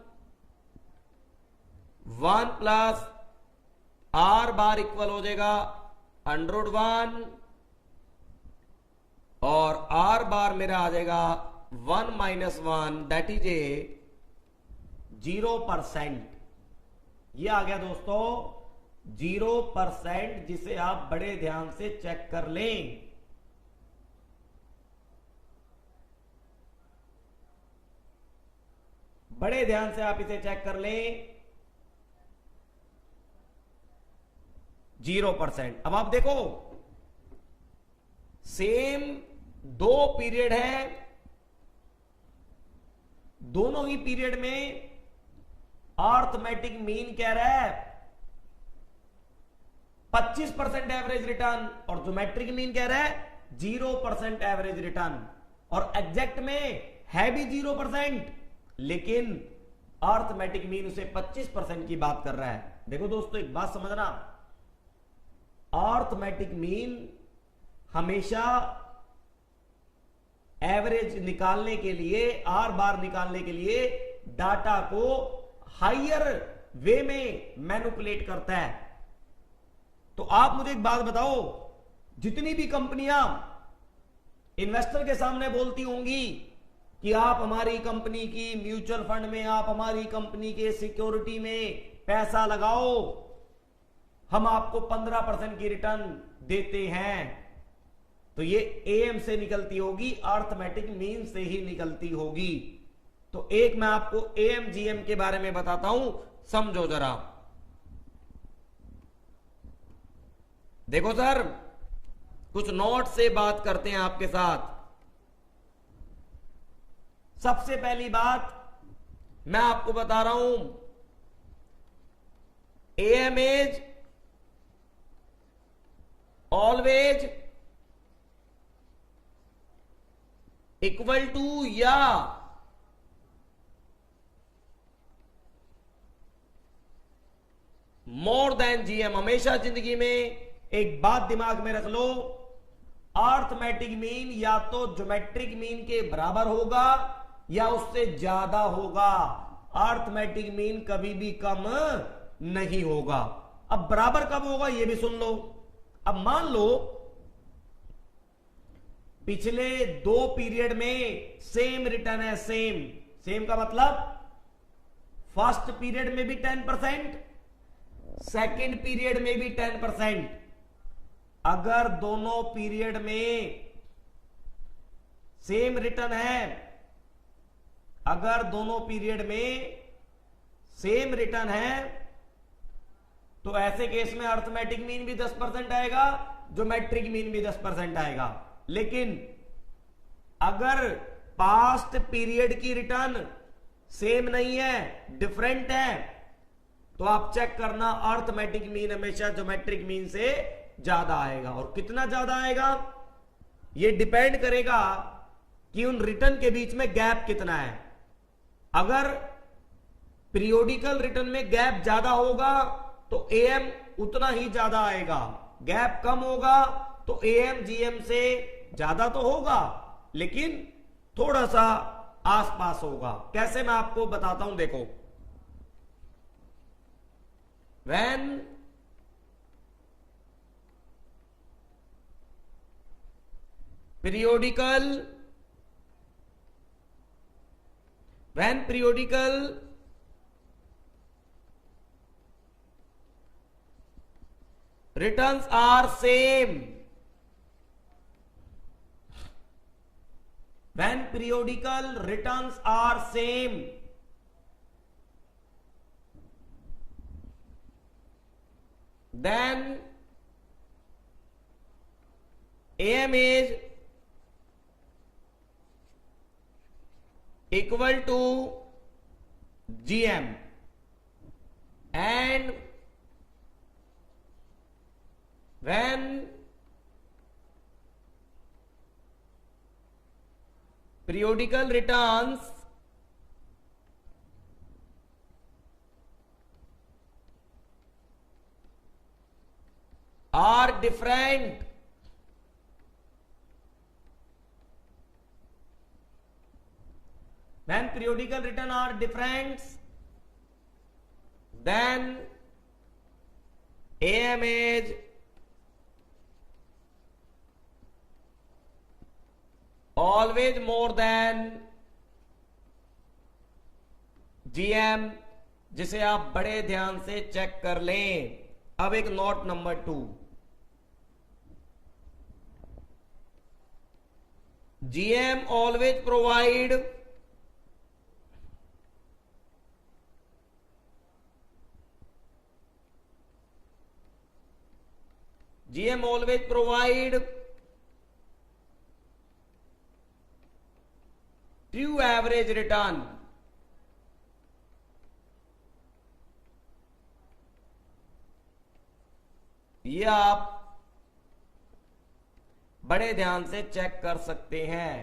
A: plus R bar equal हो जाएगा √1 और आर बार मेरा आ जाएगा 1 माइनस 1, दैट इज ए 0%। ये आ गया दोस्तों 0%, जिसे आप बड़े ध्यान से चेक कर लें। बड़े ध्यान से आप इसे चेक कर लें, 0%। अब आप देखो सेम दो पीरियड है, दोनों ही पीरियड में अर्थमेटिक मीन कह रहा है 25% एवरेज रिटर्न और ज्योमेट्रिक मीन कह रहा है 0% एवरेज रिटर्न, और एग्जैक्ट में है भी 0%, लेकिन अर्थमेटिक मीन उसे 25% की बात कर रहा है। देखो दोस्तों एक बात समझना, अर्थमेटिक मीन हमेशा एवरेज निकालने के लिए, आर बार निकालने के लिए डाटा को हायर वे में मैनिपुलेट करता है। तो आप मुझे एक बात बताओ, जितनी भी कंपनियां इन्वेस्टर के सामने बोलती होंगी कि आप हमारी कंपनी की म्यूचुअल फंड में, आप हमारी कंपनी के सिक्योरिटी में पैसा लगाओ, हम आपको 15% की रिटर्न देते हैं, तो ये एएम से निकलती होगी, अर्थमेटिक मीन से ही निकलती होगी। तो एक मैं आपको एएम जीएम के बारे में बताता हूं, समझो जरा। देखो सर, कुछ नोट से बात करते हैं आपके साथ। सबसे पहली बात मैं आपको बता रहा हूं, AM is always equal to या मोर देन जीएम। हमेशा जिंदगी में एक बात दिमाग में रख लो, अर्थमेटिक मीन या तो ज्योमेट्रिक मीन के बराबर होगा या उससे ज्यादा होगा। अर्थमेटिक मीन कभी भी कम नहीं होगा। अब बराबर कब होगा ये भी सुन लो। अब मान लो पिछले 2 पीरियड में सेम रिटर्न है, सेम का मतलब फर्स्ट पीरियड में भी 10%, सेकेंड पीरियड में भी 10%। अगर दोनों पीरियड में सेम रिटर्न है, अगर दोनों पीरियड में सेम रिटर्न है, तो ऐसे केस में अर्थमेटिक मीन भी 10% आएगा, ज्योमेट्रिक मीन भी 10% आएगा। लेकिन अगर पास्ट पीरियड की रिटर्न सेम नहीं है, डिफरेंट है, तो आप चेक करना अर्थमेटिक मीन हमेशा ज्योमेट्रिक मीन से ज्यादा आएगा। और कितना ज्यादा आएगा ये डिपेंड करेगा कि उन रिटर्न के बीच में गैप कितना है। अगर पीरियोडिकल रिटर्न में गैप ज्यादा होगा तो एएम उतना ही ज्यादा आएगा, गैप कम होगा तो एएम जीएम से ज्यादा तो होगा लेकिन थोड़ा सा आसपास होगा। कैसे मैं आपको बताता हूं, देखो। when periodical returns are same, when periodical returns are same, then AM is equal to GM, and when periodical returns are different, when periodical return are different, then AM is always more than GM, जिसे आप बड़े ध्यान से check कर लें। अब एक note number 2, GM always provide true average return, ये आप बड़े ध्यान से चेक कर सकते हैं।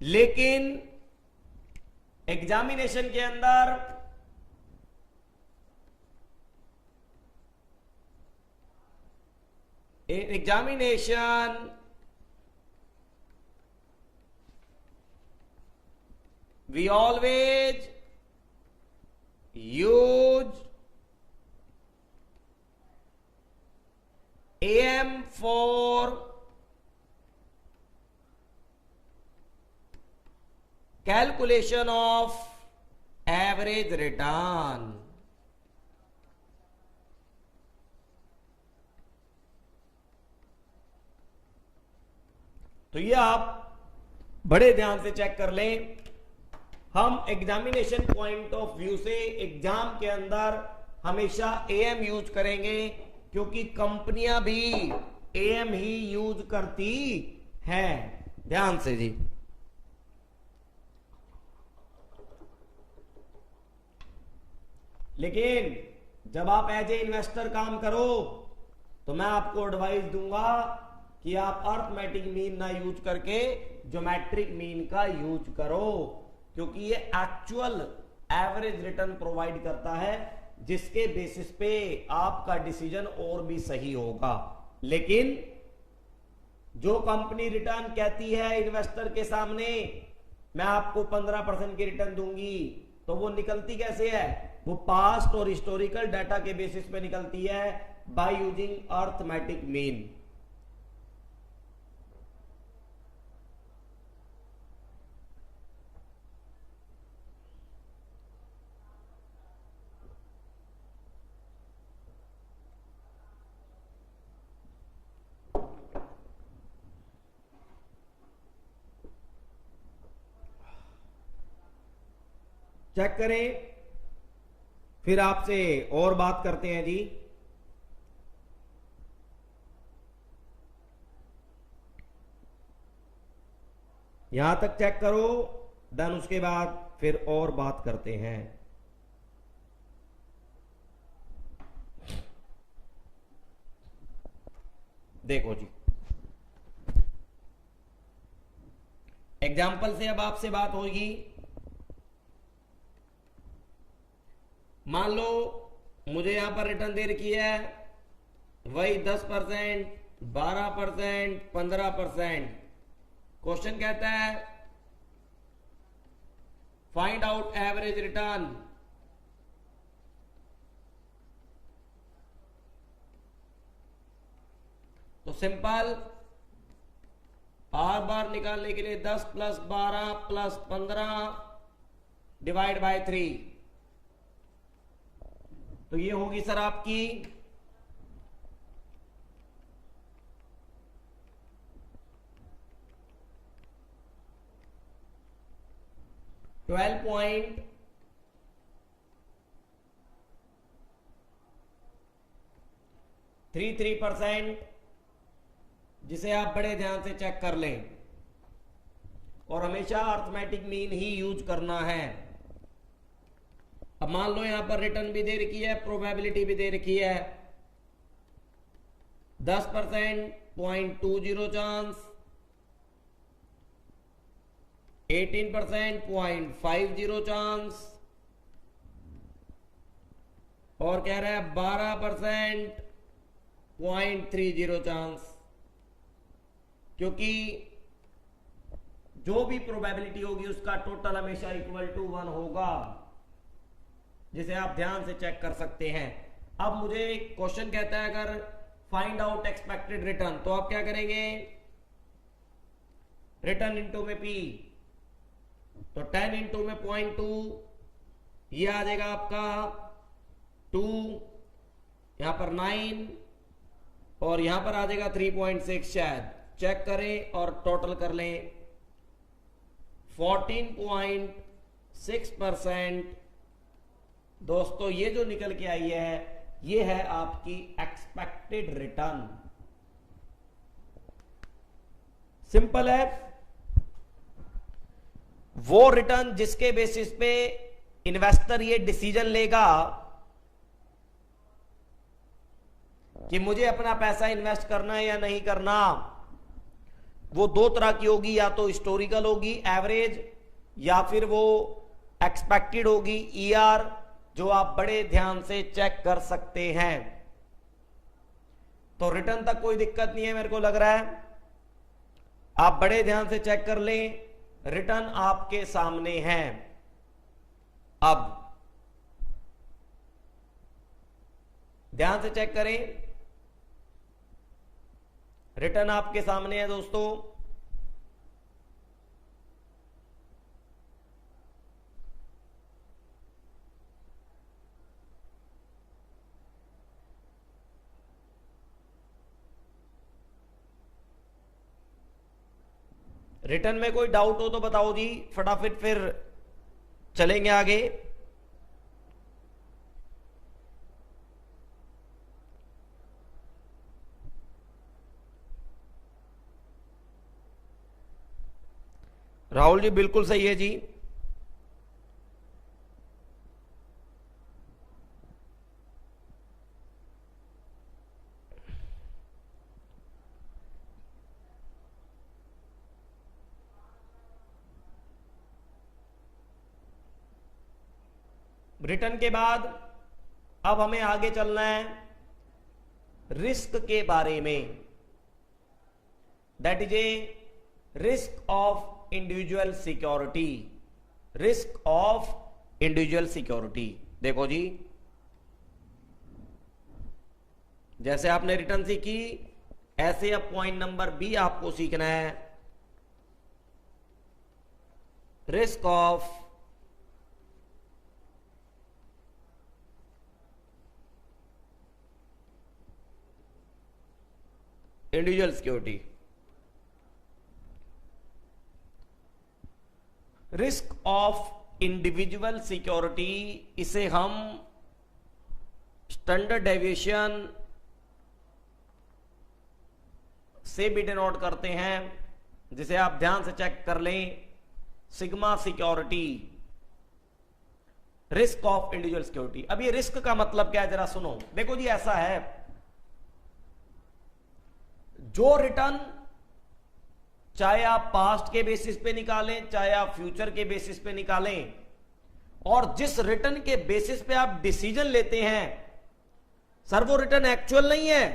A: लेकिन एग्जामिनेशन के अंदर we always use AM for calculation of average return। तो ये आप बड़े ध्यान से चेक कर लें। हम एग्जामिनेशन पॉइंट ऑफ व्यू से एग्जाम के अंदर हमेशा एएम यूज करेंगे, क्योंकि कंपनियां भी एएम ही यूज करती हैं। ध्यान से जी। लेकिन जब आप एज ए इन्वेस्टर काम करो तो मैं आपको एडवाइस दूंगा कि आप अर्थमेटिक मीन ना यूज करके ज्योमेट्रिक मीन का यूज करो, क्योंकि ये एक्चुअल एवरेज रिटर्न प्रोवाइड करता है, जिसके बेसिस पे आपका डिसीजन और भी सही होगा। लेकिन जो कंपनी रिटर्न कहती है इन्वेस्टर के सामने मैं आपको 15% की रिटर्न दूंगी, तो वो निकलती कैसे है? वो पास्ट और हिस्टोरिकल डाटा के बेसिस पे निकलती है by using arithmetic mean. Check करें, फिर आपसे और बात करते हैं जी। यहां तक चेक करो, देन उसके बाद फिर और बात करते हैं। देखो जी, एग्जाम्पल से अब आपसे बात होगी। मान लो मुझे यहां पर रिटर्न दे रखी है वही 10%, 12%, 15%। क्वेश्चन कहता है फाइंड आउट एवरेज रिटर्न। तो सिंपल, बार बार निकालने के लिए 10 + 12 + 15 डिवाइड बाय 3, तो ये होगी सर आपकी 12.33%, जिसे आप बड़े ध्यान से चेक कर लें, और हमेशा अर्थमेटिक मीन ही यूज करना है। अब मान लो यहां पर रिटर्न भी दे रखी है, प्रोबेबिलिटी भी दे रखी है 10%, 0.20 चांस, 18%, 0.50 चांस, और कह रहा है 12%, 0.30 चांस। क्योंकि जो भी प्रोबेबिलिटी होगी उसका टोटल हमेशा =1 होगा, जिसे आप ध्यान से चेक कर सकते हैं। अब मुझे क्वेश्चन कहता है अगर फाइंड आउट एक्सपेक्टेड रिटर्न, तो आप क्या करेंगे? रिटर्न इंटू में पी, तो 10 इंटू में 0.2, ये आ जाएगा आपका 2, यहां पर 9, और यहां पर आ जाएगा 3.6 शायद। चेक करें और टोटल कर लें। 14.6% दोस्तों, ये जो निकल के आई है ये है आपकी एक्सपेक्टेड रिटर्न। सिंपल है, वो रिटर्न जिसके बेसिस पे इन्वेस्टर ये डिसीजन लेगा कि मुझे अपना पैसा इन्वेस्ट करना है या नहीं करना, वो दो तरह की होगी। या तो हिस्टोरिकल होगी एवरेज, या फिर वो एक्सपेक्टेड होगी ईआर, जो आप बड़े ध्यान से चेक कर सकते हैं। तो रिटर्न तक कोई दिक्कत नहीं है मेरे को लग रहा है, आप बड़े ध्यान से चेक कर लें, रिटर्न आपके सामने है। अब ध्यान से चेक करें, रिटर्न आपके सामने है दोस्तों। रिटर्न में कोई डाउट हो तो बताओ जी फटाफट, फिर चलेंगे आगे। राहुल जी बिल्कुल सही है जी। रिटर्न के बाद अब हमें आगे चलना है रिस्क के बारे में। That is A risk of individual security. Risk of individual security. देखो जी, जैसे आपने रिटर्न सीखी ऐसे अब पॉइंट नंबर बी आपको सीखना है, risk of individual security. Risk of individual security, इसे हम स्टैंडर्ड डेविएशन से भी डिनोट करते हैं, जिसे आप ध्यान से चेक कर लें, sigma security. Risk of individual security. अब ये रिस्क का मतलब क्या है जरा सुनो। देखो जी, ऐसा है, जो रिटर्न चाहे आप पास्ट के बेसिस पे निकालें चाहे आप फ्यूचर के बेसिस पे निकालें, और जिस रिटर्न के बेसिस पे आप डिसीजन लेते हैं, सर वो रिटर्न एक्चुअल नहीं है,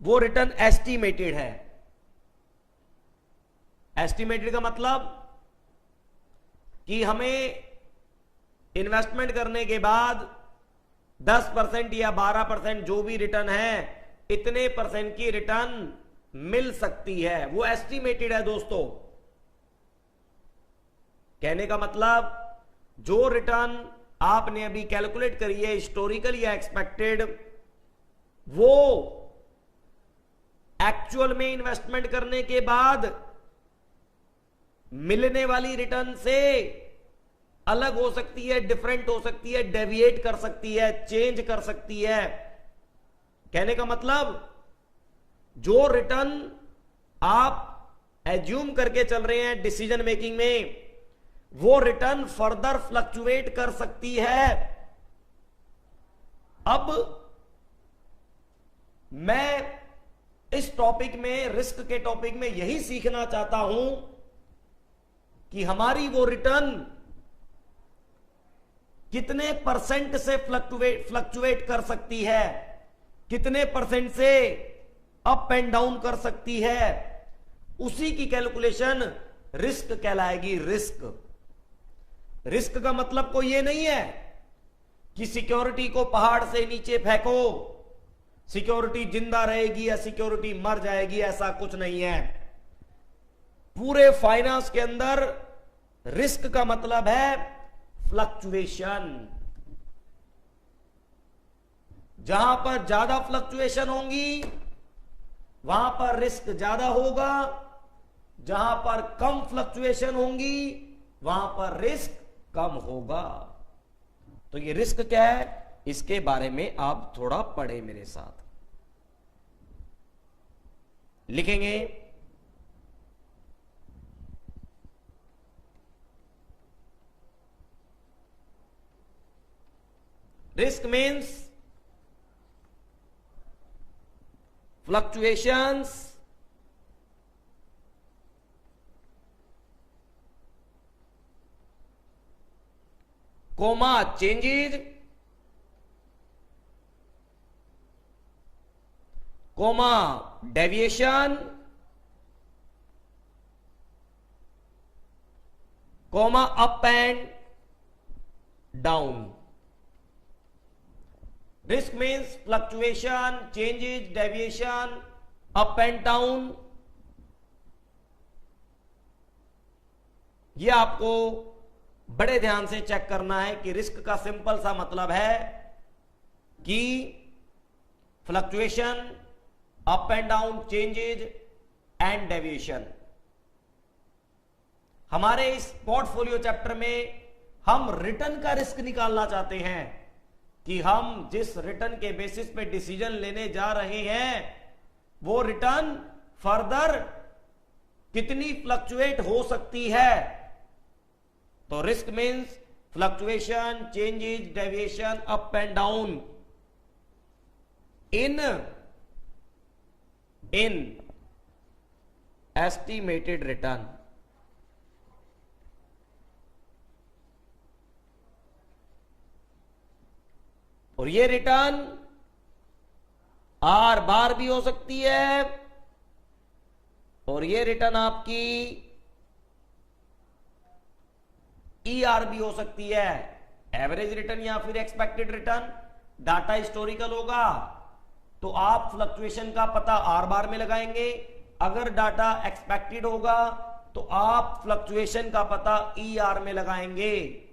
A: वो रिटर्न एस्टिमेटेड है। एस्टिमेटेड का मतलब कि हमें इन्वेस्टमेंट करने के बाद 10% या 12% जो भी रिटर्न है, इतने परसेंट की रिटर्न मिल सकती है, वो एस्टिमेटेड है दोस्तों। कहने का मतलब जो रिटर्न आपने अभी कैलकुलेट करी है हिस्टोरिकल या एक्सपेक्टेड, वो एक्चुअल में इन्वेस्टमेंट करने के बाद मिलने वाली रिटर्न से अलग हो सकती है, डिफरेंट हो सकती है, डेविएट कर सकती है, चेंज कर सकती है। कहने का मतलब जो रिटर्न आप एज्यूम करके चल रहे हैं डिसीजन मेकिंग में, वो रिटर्न फर्दर फ्लक्चुएट कर सकती है। अब मैं इस टॉपिक में, रिस्क के टॉपिक में यही सीखना चाहता हूं कि हमारी वो रिटर्न कितने परसेंट से फ्लक्चुएट कर सकती है, कितने परसेंट से अप एंड डाउन कर सकती है, उसी की कैलकुलेशन रिस्क कहलाएगी। रिस्क। रिस्क का मतलब कोई ये नहीं है कि सिक्योरिटी को पहाड़ से नीचे फेंको, सिक्योरिटी जिंदा रहेगी या सिक्योरिटी मर जाएगी, ऐसा कुछ नहीं है। पूरे फाइनेंस के अंदर रिस्क का मतलब है फ्लक्चुएशन। जहां पर ज्यादा फ्लक्चुएशन होंगी वहां पर रिस्क ज्यादा होगा, जहां पर कम फ्लक्चुएशन होंगी वहां पर रिस्क कम होगा। तो ये रिस्क क्या है, इसके बारे में आप थोड़ा पढ़े मेरे साथ। लिखेंगे risk means fluctuations comma changes comma deviation comma up and down. Risk means fluctuation, changes, deviation, up and down. यह आपको बड़े ध्यान से चेक करना है कि रिस्क का सिंपल सा मतलब है कि fluctuation, up and down, changes and deviation, हमारे इस पोर्टफोलियो चैप्टर में हम रिटर्न का रिस्क निकालना चाहते हैं कि हम जिस रिटर्न के बेसिस पे डिसीजन लेने जा रहे हैं वो रिटर्न फर्दर कितनी फ्लक्चुएट हो सकती है। तो risk means fluctuation, changes, deviation, up and down in estimated return. और ये रिटर्न आर बार भी हो सकती है और ये रिटर्न आपकी ई आर भी हो सकती है, एवरेज रिटर्न या फिर एक्सपेक्टेड रिटर्न। डाटा हिस्टोरिकल होगा तो आप फ्लक्चुएशन का पता आर बार में लगाएंगे, अगर डाटा एक्सपेक्टेड होगा तो आप फ्लक्चुएशन का पता ई आर में लगाएंगे।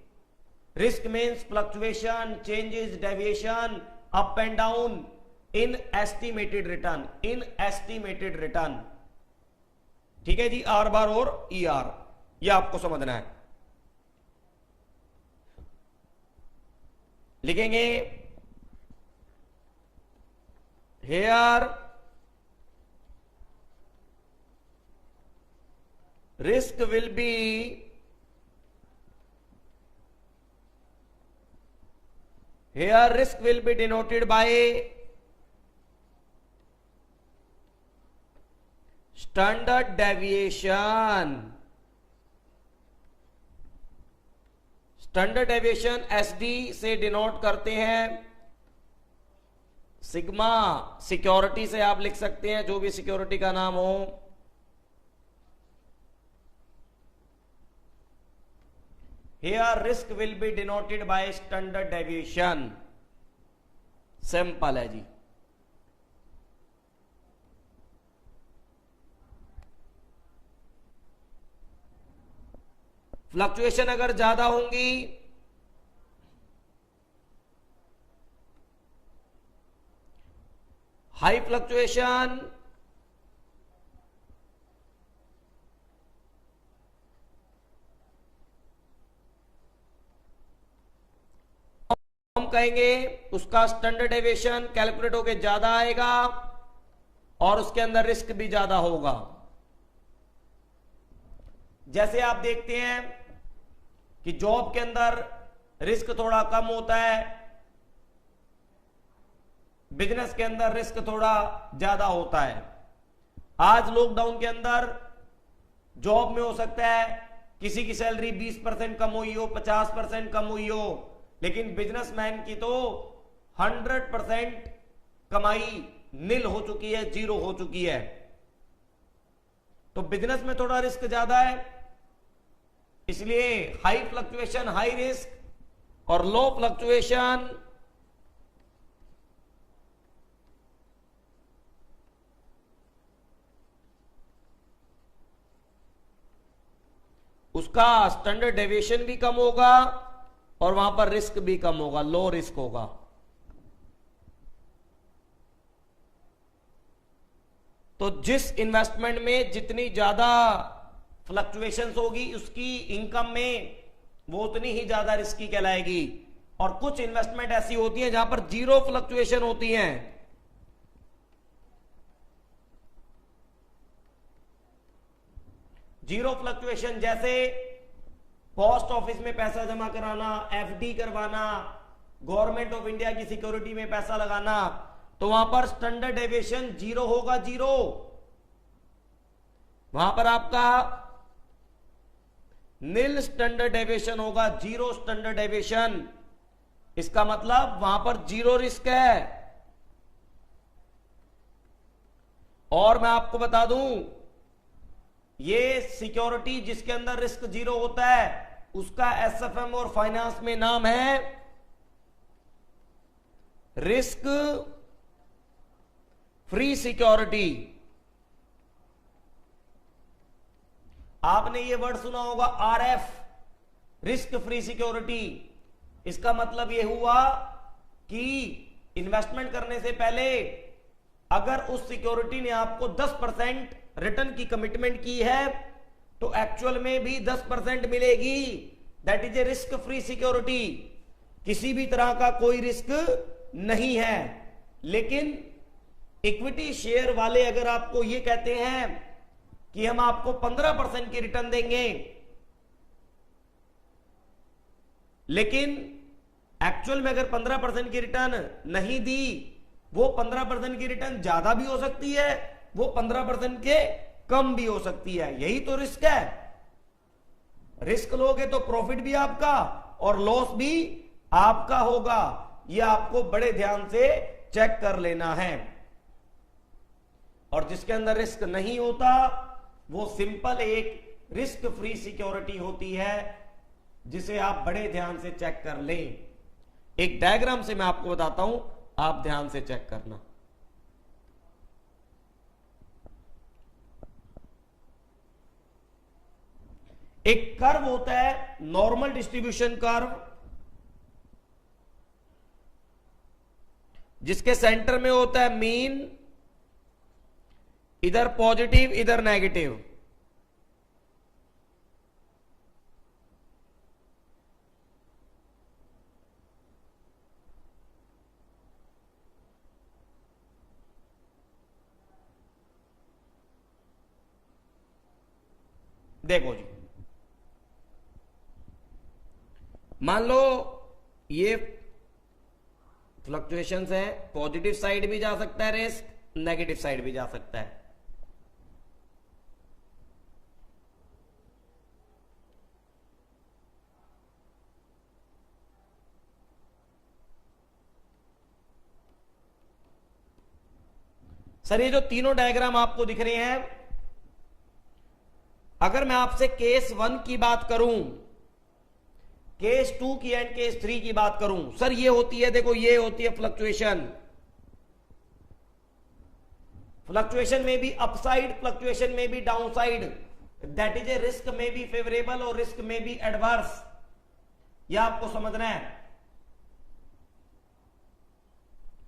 A: Risk means fluctuation, changes, deviation, up and down in estimated return, in estimated return. ठीक है जी, आर बार और ई आर, ये आपको समझना है। लिखेंगे here risk will be denoted by standard deviation। Standard deviation SD से डिनोट करते हैं। सिग्मा सिक्योरिटी से आप लिख सकते हैं, जो भी सिक्योरिटी का नाम हो। Here risk will be denoted by standard deviation। Simple है जी। फ्लक्चुएशन अगर ज्यादा होंगी हाई फ्लक्चुएशन हम कहेंगे उसका स्टैंडर्ड डेविएशन कैलकुलेट होके ज्यादा आएगा और उसके अंदर रिस्क भी ज्यादा होगा। जैसे आप देखते हैं कि जॉब के अंदर रिस्क थोड़ा कम होता है, बिजनेस के अंदर रिस्क थोड़ा ज्यादा होता है। आज लॉकडाउन के अंदर जॉब में हो सकता है किसी की सैलरी 20% कम हुई हो, 50% कम हुई हो, लेकिन बिजनेसमैन की तो 100% कमाई नील हो चुकी है, जीरो हो चुकी है। तो बिजनेस में थोड़ा रिस्क ज्यादा है, इसलिए हाई फ्लक्चुएशन हाई रिस्क और लो फ्लक्चुएशन उसका स्टैंडर्ड डेविएशन भी कम होगा और वहां पर रिस्क भी कम होगा, लो रिस्क होगा। तो जिस इन्वेस्टमेंट में जितनी ज्यादा फ्लक्चुएशंस होगी उसकी इनकम में वो उतनी ही ज्यादा रिस्की कहलाएगी। और कुछ इन्वेस्टमेंट ऐसी होती है जहां पर जीरो फ्लक्चुएशन होती हैं। जीरो फ्लक्चुएशन जैसे पोस्ट ऑफिस में पैसा जमा कराना, एफडी करवाना, गवर्नमेंट ऑफ इंडिया की सिक्योरिटी में पैसा लगाना, तो वहां पर स्टैंडर्ड डेविएशन जीरो होगा, जीरो। वहां पर आपका नील स्टैंडर्ड डेविएशन होगा, जीरो स्टैंडर्ड डेविएशन। इसका मतलब वहां पर जीरो रिस्क है। और मैं आपको बता दूं, ये सिक्योरिटी जिसके अंदर रिस्क जीरो होता है उसका एसएफएम और फाइनेंस में नाम है रिस्क फ्री सिक्योरिटी। आपने ये वर्ड सुना होगा आरएफ, रिस्क फ्री सिक्योरिटी। इसका मतलब यह हुआ कि इन्वेस्टमेंट करने से पहले अगर उस सिक्योरिटी ने आपको 10% रिटर्न की कमिटमेंट की है तो एक्चुअल में भी 10% मिलेगी। That is A risk free security, किसी भी तरह का कोई रिस्क नहीं है। लेकिन इक्विटी शेयर वाले अगर आपको ये कहते हैं कि हम आपको 15% की रिटर्न देंगे, लेकिन एक्चुअल में अगर 15% की रिटर्न नहीं दी, वो 15% की रिटर्न ज्यादा भी हो सकती है, वो 15% के कम भी हो सकती है। यही तो रिस्क है। रिस्क लोगे तो प्रॉफिट भी आपका और लॉस भी आपका होगा। ये आपको बड़े ध्यान से चेक कर लेना है। और जिसके अंदर रिस्क नहीं होता वो सिंपल एक रिस्क फ्री सिक्योरिटी होती है, जिसे आप बड़े ध्यान से चेक कर लें। एक डायग्राम से मैं आपको बताता हूं, आप ध्यान से चेक करना। एक कर्व होता है नॉर्मल डिस्ट्रीब्यूशन कर्व, जिसके सेंटर में होता है मीन, इधर पॉजिटिव इधर नेगेटिव। देखो जी, मान लो ये फ्लक्चुएशंस है, पॉजिटिव साइड भी जा सकता है रिस्क, नेगेटिव साइड भी जा सकता है। सर ये जो तीनों डायग्राम आपको दिख रहे हैं, अगर मैं आपसे केस 1 की बात करूं, केस 2 की एंड केस 3 की बात करूं, सर ये होती है, देखो ये होती है फ्लक्चुएशन। फ्लक्चुएशन में भी अपसाइड, फ्लक्चुएशन में भी downside. That is A risk में भी फेवरेबल और रिस्क में भी एडवर्स। यह आपको समझना है।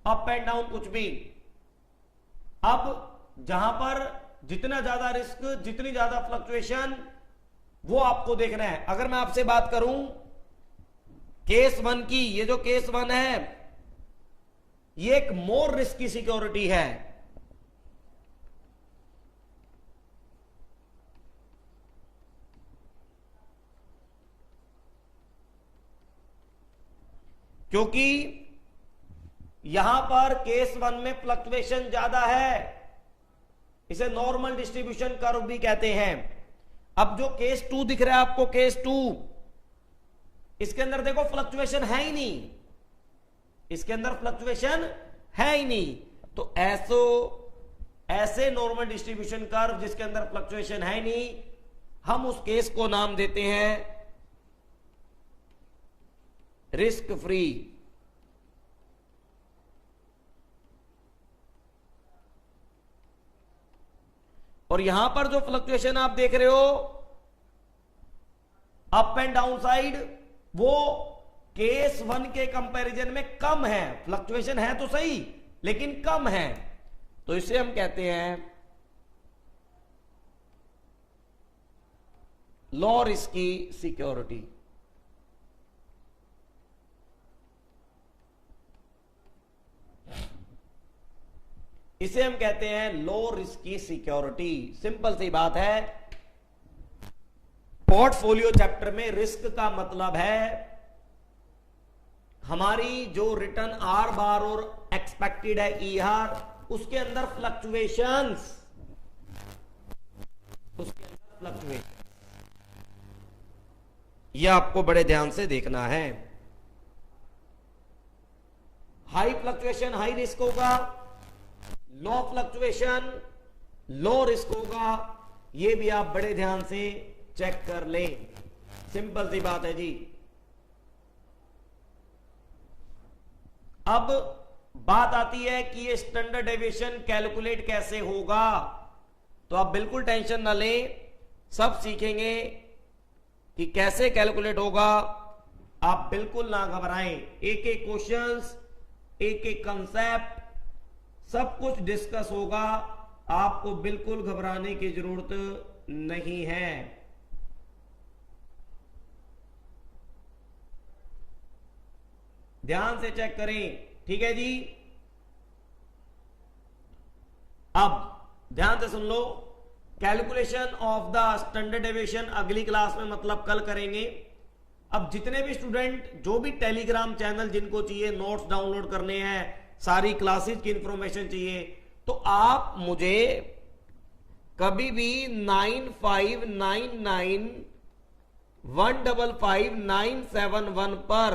A: अप एंड डाउन कुछ भी। अब जहां पर जितना ज्यादा रिस्क, जितनी ज्यादा फ्लक्चुएशन, वो आपको देखना है। अगर मैं आपसे बात करूं केस 1 की, ये जो केस 1 है ये एक मोर रिस्क की सिक्योरिटी है। क्योंकि यहां पर केस 1 में फ्लक्चुएशन ज्यादा है, इसे नॉर्मल डिस्ट्रीब्यूशन कर्व भी कहते हैं। अब जो केस 2 दिख रहा है आपको, केस 2, इसके अंदर देखो फ्लक्चुएशन है ही नहीं, इसके अंदर फ्लक्चुएशन है ही नहीं। तो ऐसे नॉर्मल डिस्ट्रीब्यूशन कर्व जिसके अंदर फ्लक्चुएशन है ही नहीं, हम उस केस को नाम देते हैं रिस्क फ्री। और यहां पर जो फ्लक्चुएशन आप देख रहे हो अप एंड डाउन साइड, वो केस 1 के कंपैरिजन में कम है। फ्लक्चुएशन है तो सही लेकिन कम है, तो इसे हम कहते हैं लो रिस्क की सिक्योरिटी। इसे हम कहते हैं लो रिस्क की सिक्योरिटी। सिंपल सी बात है। पोर्टफोलियो चैप्टर में रिस्क का मतलब है हमारी जो रिटर्न आर बार और एक्सपेक्टेड है ई आर, उसके अंदर फ्लक्चुएशंस, यह आपको बड़े ध्यान से देखना है। हाई फ्लक्चुएशन हाई रिस्क होगा, लो फ्लक्चुएशन लो रिस्क होगा। यह भी आप बड़े ध्यान से चेक कर लें। सिंपल सी बात है जी। अब बात आती है कि ये स्टैंडर्ड डेविएशन कैलकुलेट कैसे होगा। तो आप बिल्कुल टेंशन ना लें, सब सीखेंगे कि कैसे कैलकुलेट होगा। आप बिल्कुल ना घबराएं। एक एक क्वेश्चंस, एक एक कंसेप्ट, सब कुछ डिस्कस होगा। आपको बिल्कुल घबराने की जरूरत नहीं है। ध्यान से चेक करें, ठीक है जी। अब ध्यान से सुन लो, calculation of the standard deviation अगली क्लास में, मतलब कल करेंगे। अब जितने भी स्टूडेंट जो भी टेलीग्राम चैनल जिनको चाहिए नोट्स डाउनलोड करने हैं, सारी क्लासेस की इंफॉर्मेशन चाहिए, तो आप मुझे कभी भी 9599155971 पर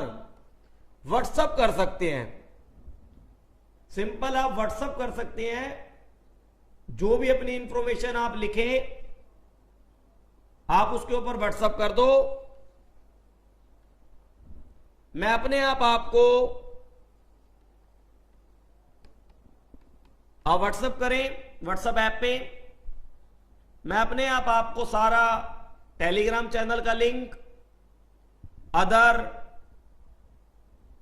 A: व्हाट्सएप कर सकते हैं। सिंपल आप व्हाट्सएप कर सकते हैं, जो भी अपनी इंफॉर्मेशन आप लिखें आप उसके ऊपर व्हाट्सएप कर दो, मैं अपने आप आपको, आप व्हाट्सएप करें, व्हाट्सएप ऐप पे मैं अपने आप आपको सारा टेलीग्राम चैनल का लिंक, अदर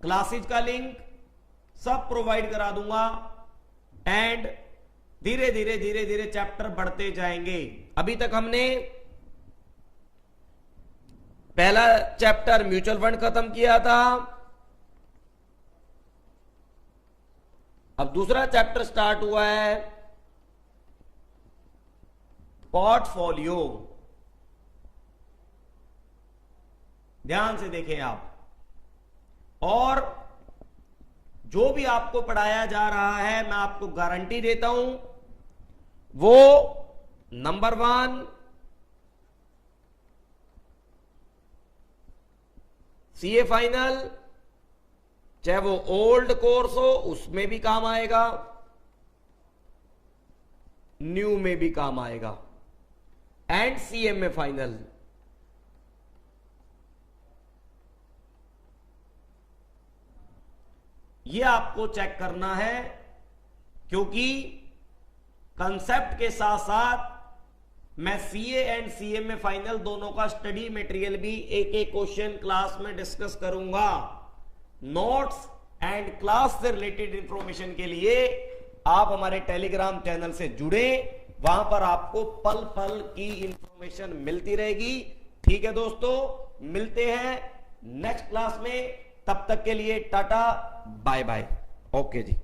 A: क्लासेज का लिंक सब प्रोवाइड करा दूंगा एंड धीरे धीरे धीरे धीरे चैप्टर बढ़ते जाएंगे। अभी तक हमने पहला चैप्टर म्यूचुअल फंड खत्म किया था, अब दूसरा चैप्टर स्टार्ट हुआ है पोर्टफोलियो। ध्यान से देखें आप, और जो भी आपको पढ़ाया जा रहा है मैं आपको गारंटी देता हूं वो नंबर 1 सीए फाइनल, चाहे वो ओल्ड कोर्स हो उसमें भी काम आएगा, न्यू में भी काम आएगा, एंड सीएमए फाइनल। ये आपको चेक करना है, क्योंकि कंसेप्ट के साथ साथ मैं सीए एंड सीएमए फाइनल दोनों का स्टडी मटेरियल भी एक एक क्वेश्चन क्लास में डिस्कस करूंगा। नोट्स एंड क्लास से रिलेटेड इंफॉर्मेशन के लिए आप हमारे टेलीग्राम चैनल से जुड़े, वहां पर आपको पल पल की इंफॉर्मेशन मिलती रहेगी। ठीक है दोस्तों, मिलते हैं नेक्स्ट क्लास में, तब तक के लिए टाटा बाय बाय। ओके जी।